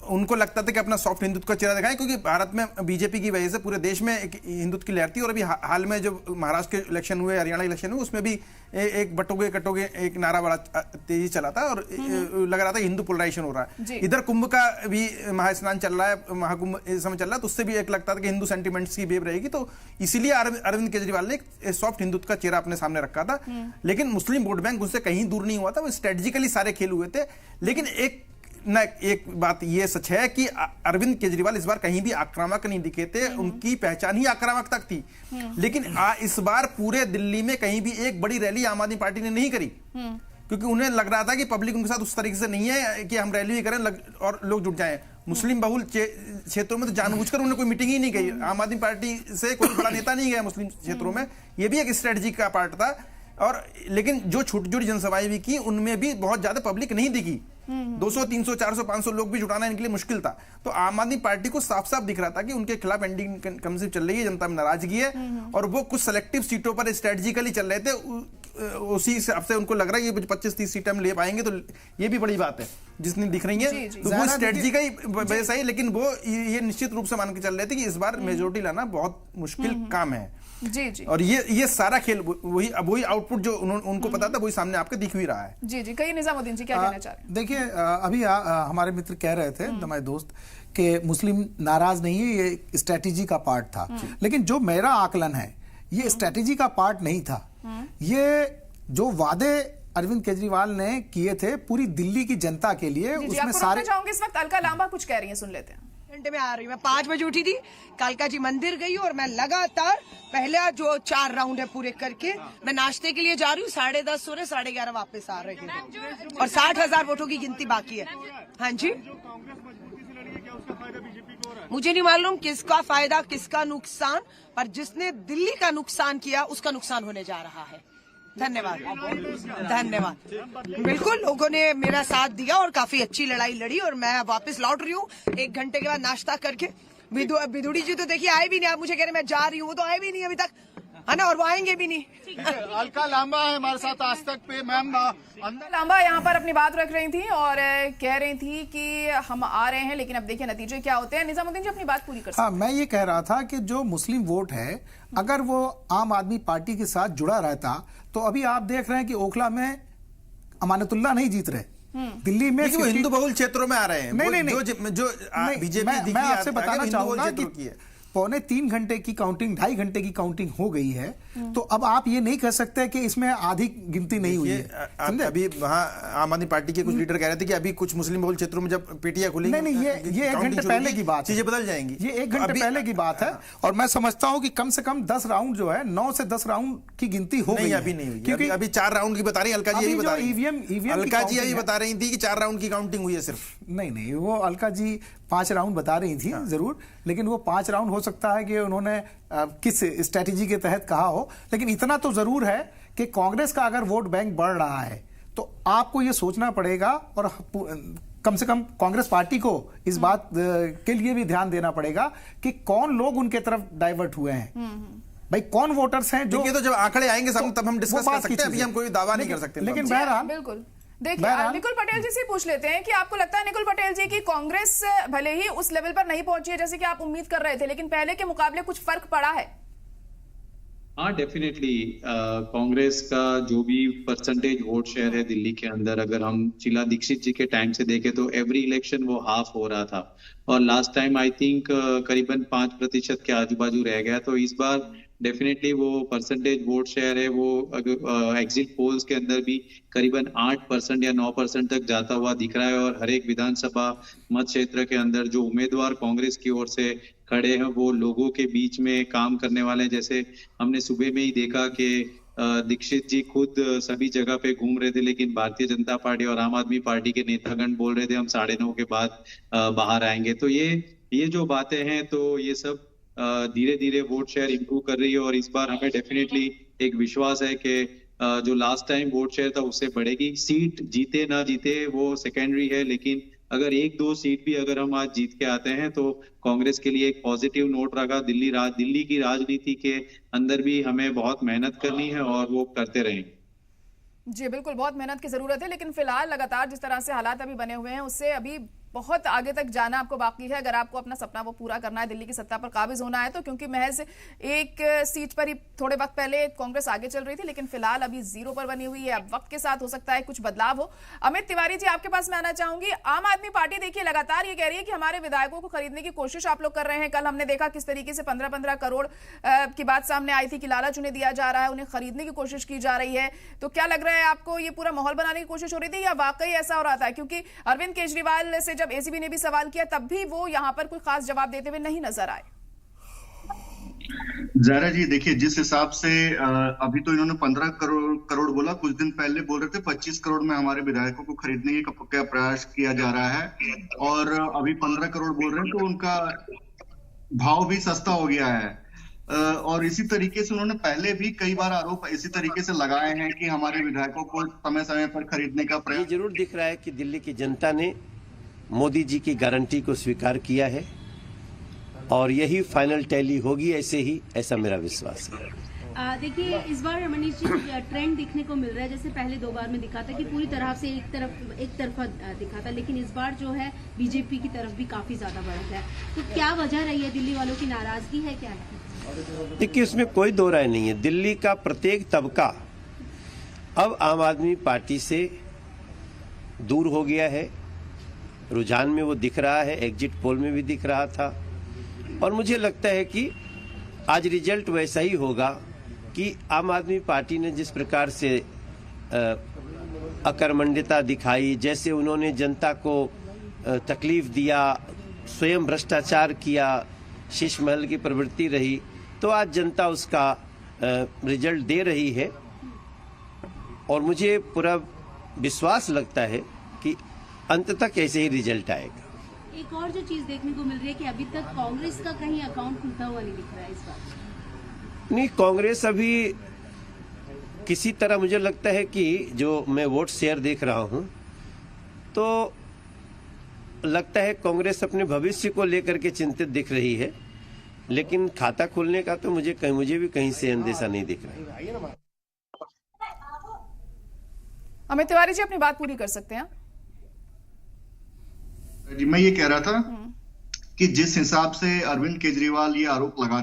उनको लगता था कि अपना सॉफ्ट हिंदुत्व का चेहरा दिखाएं, क्योंकि भारत में बीजेपी की वजह से पूरे देश में एक हिंदुत्व की लहर थी। और अभी हाल में जो महाराष्ट्र के इलेक्शन हुए, हरियाणा इलेक्शन हुए, उसमें भी एक बटोगे कटोगे एक नारा बड़ा तेजी चला था और लग रहा था हिंदू पोलराइजेशन हो रहा है। इधर कुंभ का भी महास्नान चल रहा है, महाकुंभ इस समय चल रहा है, तो उससे भी एक लगता था कि हिंदू सेंटिमेंट्स की वेव रहेगी। तो इसीलिए अरविंद केजरीवाल ने एक सॉफ्ट हिंदुत्व का चेहरा अपने सामने रखा था। लेकिन मुस्लिम वोट बैंक उनसे कहीं दूर नहीं हुआ था। वो स्ट्रेटेजिकली सारे खेल हुए थे। लेकिन एक बात ये सच है कि अरविंद केजरीवाल इस बार कहीं भी आक्रामक नहीं दिखे थे। उनकी पहचान ही आक्रामक तक थी। लेकिन इस बार पूरे दिल्ली में कहीं भी एक बड़ी रैली आम आदमी पार्टी ने नहीं करी, क्योंकि उन्हें लग रहा था कि पब्लिक उनके साथ उस तरीके से नहीं है कि हम रैली करें और लोग जुट जाएं। मुस्लिम बहुल क्षेत्रों में तो जानबूझकर उन्होंने कोई मीटिंग ही नहीं की। आम आदमी पार्टी से कोई बड़ा नेता नहीं गया मुस्लिम क्षेत्रों में। यह भी एक स्ट्रेटजी का पार्ट था। और लेकिन जो छोटी छोटी जनसभाएं भी की, उनमें भी बहुत ज्यादा पब्लिक नहीं दिखी। 200, 300, 400, 500 लोग भी जुटाना इनके लिए मुश्किल था। तो आम आदमी पार्टी को साफ साफ दिख रहा था कि उनके खिलाफ एंटी इनकम्बेंसी चल रही है, जनता में नाराजगी है और वो कुछ सेलेक्टिव सीटों पर स्ट्रेटेजिकली चल रहे थे। उसी हिसाब से उनको लग रहा है कि 25-30 सीटें हम ले पाएंगे, तो ये भी बड़ी बात है जितनी दिख रही है। तो वो स्ट्रेटजी का ही वजह से ही, लेकिन वो ये निश्चित रूप से मान के चल रहे थे कि इस बार मेजोरिटी लाना बहुत मुश्किल काम है। जी जी। और ये सारा खेल वही आउटपुट जो उनको पता था वही सामने आपके दिख भी रहा है। जी जी। कहीं निजामुद्दीन जी क्या कहना चाह रहे हैं? देखिए अभी हमारे मित्र कह रहे थे, हमारे दोस्त, कि मुस्लिम नाराज नहीं है, ये स्ट्रेटेजी का पार्ट था। लेकिन जो मेरा आकलन है, ये स्ट्रेटेजी का पार्ट नहीं था। ये जो वादे अरविंद केजरीवाल ने किए थे पूरी दिल्ली की जनता के लिए, उसमें सारे चाहूंगे इस वक्त अलका लांबा कुछ कह रही है, सुन लेते हैं। घंटे में आ रही हूँ। मैं 5 बजे उठी थी, कालका जी मंदिर गई और मैं लगातार पहला जो 4 राउंड है पूरे करके मैं नाश्ते के लिए जा रही हूँ। 10:30 हो रहे, 11:30 वापस आ रहे हैं और 60,000 वोटों की गिनती बाकी है। हाँ जी, मुझे नहीं मालूम किसका फायदा किसका नुकसान, पर जिसने दिल्ली का नुकसान किया उसका नुकसान होने जा रहा है। धन्यवाद धन्यवाद। बिल्कुल लोगों ने मेरा साथ दिया और काफी अच्छी लड़ाई लड़ी और मैं वापस लौट रही हूँ 1 घंटे के बाद नाश्ता करके। बिदुड़ी जी तो देखिए आए भी नहीं, आप मुझे कह रहे मैं जा रही हूँ, वो तो आए भी नहीं अभी तक, है ना, और वो आएंगे भी नहीं। अलका लांबा है हमारे साथ आज तक पे। मैम लांबा यहाँ पर अपनी बात रख रही थी और कह रही थी कि हम आ रहे हैं, लेकिन अब देखिए नतीजे क्या होते हैं। निजामुद्दीन जी अपनी बात पूरी कर सकते हैं। हाँ, मैं ये कह रहा था कि जो मुस्लिम वोट है, अगर वो आम आदमी पार्टी के साथ जुड़ा रहता तो अभी आप देख रहे हैं कि ओखला में अमानतुल्लाह नहीं जीत रहे, दिल्ली में वो हिंदू बहुल क्षेत्रों में आ रहे हैं। नहीं, जो बीजेपी मैं आपसे बताना चाहूंगा कि 2.25 घंटे की काउंटिंग, 2.5 घंटे की काउंटिंग हो गई है, तो अब आप ये नहीं कह सकते कि इसमें आधी गिनती नहीं हुई है। अभी वहाँ आम आदमी पार्टी के कुछ लीडर कह रहे थे कि अभी कुछ मुस्लिम बहुल क्षेत्रों में जब पेटियां खुलेंगी, नहीं, ये 1 घंटे पहले की बात, चीजें बदल जाएंगी। ये 1 घंटे पहले की बात है, और मैं समझता हूँ कि कम से कम 10 राउंड जो है, 9 से 10 राउंड की गिनती हो गई। अभी नहीं हुई, क्योंकि अभी 4 राउंड की बता रही है अलका जी, यही बता रही है। अलका जी यही बता रही थी कि 4 राउंड की काउंटिंग हुई है सिर्फ। नहीं, वो अलका जी 5 राउंड बता रही थी जरूर, लेकिन वो 5 राउंड हो सकता है कि उन्होंने किस स्ट्रेटेजी के तहत कहा हो, लेकिन इतना तो जरूर है कि कांग्रेस का अगर वोट बैंक बढ़ रहा है तो आपको ये सोचना पड़ेगा, और कम से कम कांग्रेस पार्टी को इस बात के लिए भी ध्यान देना पड़ेगा कि कौन लोग उनके तरफ डाइवर्ट हुए हैं। भाई कौन वोटर्स हैं जो, तो जब आंकड़े आएंगे सामने तब हम डिस्कस कर सकते हैं, अभी हम कोई दावा नहीं कर सकते। लेकिन बहरहाल बिल्कुल देखिए, निकुल पटेल जी से पूछ लेते हैं कि आपको लगता है निकुल पटेल जी की कांग्रेस भले ही उस लेवल पर नहीं पहुंची है जैसे कि आप उम्मीद कर रहे थे, लेकिन पहले के मुकाबले कुछ फर्क पड़ा है? हाँ, डेफिनेटली कांग्रेस का जो भी परसेंटेज वोट शेयर है दिल्ली के अंदर, अगर हम शीला दीक्षित जी के टाइम से देखें तो एवरी इलेक्शन वो हाफ हो रहा था, और लास्ट टाइम आई थिंक करीबन 5% के आजू बाजू रह गया। तो इस बार डेफिनेटली वो परसेंटेज वोट शेयर है वो एग्जिट पोल्स के अंदर भी करीबन 8% या 9% तक जाता हुआ दिख रहा है, और हर एक विधानसभा मत क्षेत्र के अंदर जो उम्मीदवार कांग्रेस की ओर से खड़े हैं वो लोगों के बीच में काम करने वाले, जैसे हमने सुबह में ही देखा कि दीक्षित जी खुद सभी जगह पे घूम रहे थे, लेकिन भारतीय जनता पार्टी और आम आदमी पार्टी के नेतागण बोल रहे थे हम 9:30 के बाद बाहर आएंगे। तो ये जो बातें हैं, तो ये सब धीरे धीरे वोट शेयर इंप्रूव कर रही है, और इस बार हमें डेफिनेटली एक विश्वास है कि जो लास्ट टाइम वोट शेयर था उससे बढ़ेगी। सीट जीते ना जीते वो सेकेंडरी है, लेकिन अगर 1-2 सीट भी अगर हम आज जीत के आते हैं तो कांग्रेस के लिए एक पॉजिटिव नोट रखा। दिल्ली की राजनीति के अंदर भी हमें बहुत मेहनत करनी है और वो करते रहेंगे। जी बिल्कुल, बहुत मेहनत की जरूरत है, लेकिन फिलहाल लगातार जिस तरह से हालात अभी बने हुए हैं उससे अभी बहुत आगे तक जाना आपको बाकी है। अगर आपको अपना सपना वो पूरा करना है, दिल्ली की सत्ता पर काबिज होना है, तो क्योंकि महज 1 सीट पर ही थोड़े वक्त पहले कांग्रेस आगे चल रही थी, लेकिन फिलहाल अभी 0 पर बनी हुई है। अब वक्त के साथ हो सकता है कुछ बदलाव हो। अमित तिवारी जी, आपके पास मैं आना चाहूंगी। आम आदमी पार्टी देखिए लगातार ये कह रही है कि हमारे विधायकों को खरीदने की कोशिश आप लोग कर रहे हैं। कल हमने देखा किस तरीके से 15-15 करोड़ की बात सामने आई थी कि लालच उन्हें दिया जा रहा है, उन्हें खरीदने की कोशिश की जा रही है। तो क्या लग रहा है आपको, ये पूरा माहौल बनाने की कोशिश हो रही थी या वाकई ऐसा हो रहा था? क्योंकि अरविंद केजरीवाल से जब एसीबी ने भी सवाल किया तब भी वो यहां पर कोई खास जवाब देते हुए नहीं नजर आए। ज़ारा जी देखिए, जिस हिसाब से अभी तो इन्होंने 15 करोड़ बोला, कुछ दिन पहले बोल रहे थे 25 करोड़ में हमारे विधायकों को खरीदने का प्रयास किया जा रहा है, और अभी 15 करोड़ बोल रहे हैं, तो उनका भाव भी सस्ता हो गया है। और इसी तरीके से उन्होंने पहले भी कई बार आरोप इसी तरीके से लगाए हैं कि हमारे विधायकों को समय समय पर खरीदने का प्रयास। ये जरूर दिख रहा है कि दिल्ली की जनता ने मोदी जी की गारंटी को स्वीकार किया है, और यही फाइनल टैली होगी, ऐसा मेरा विश्वास है। देखिए, इस बार मनीष जी ट्रेंड दिखने को मिल रहा है, जैसे पहले 2 बार में दिखा था कि पूरी तरह से एक तरफा दिखा था, लेकिन इस बार जो है बीजेपी की तरफ भी काफी ज्यादा बढ़त है। तो क्या वजह रही है? दिल्ली वालों की नाराजगी है, क्या है? देखिए, उसमें कोई दो राय नहीं है। दिल्ली का प्रत्येक तबका अब आम आदमी पार्टी से दूर हो गया है। रुझान में वो दिख रहा है, एग्जिट पोल में भी दिख रहा था, और मुझे लगता है कि आज रिजल्ट वैसा ही होगा कि आम आदमी पार्टी ने जिस प्रकार से अकर्मण्यता दिखाई, जैसे उन्होंने जनता को तकलीफ दिया, स्वयं भ्रष्टाचार किया, शीश महल की प्रवृत्ति रही, तो आज जनता उसका रिजल्ट दे रही है, और मुझे पूरा विश्वास लगता है कि अंत तक ऐसे ही रिजल्ट आएगा। एक और जो चीज देखने को मिल रही है कि अभी तक कांग्रेस का कहीं अकाउंट खुलता हुआ नहीं दिख रहा है इस बार। नहीं, कांग्रेस अभी किसी तरह मुझे लगता है कि जो मैं वोट शेयर देख रहा हूं, तो लगता है कांग्रेस अपने भविष्य को लेकर के चिंतित दिख रही है, लेकिन खाता खोलने का तो मुझे भी कहीं से अंदेशा नहीं दिख रहा है। अमित तिवारी जी, अपनी बात पूरी कर सकते हैं। जी, मैं ये कह रहा था कि जिस हिसाब से अरविंद केजरीवाल ये आरोप लगा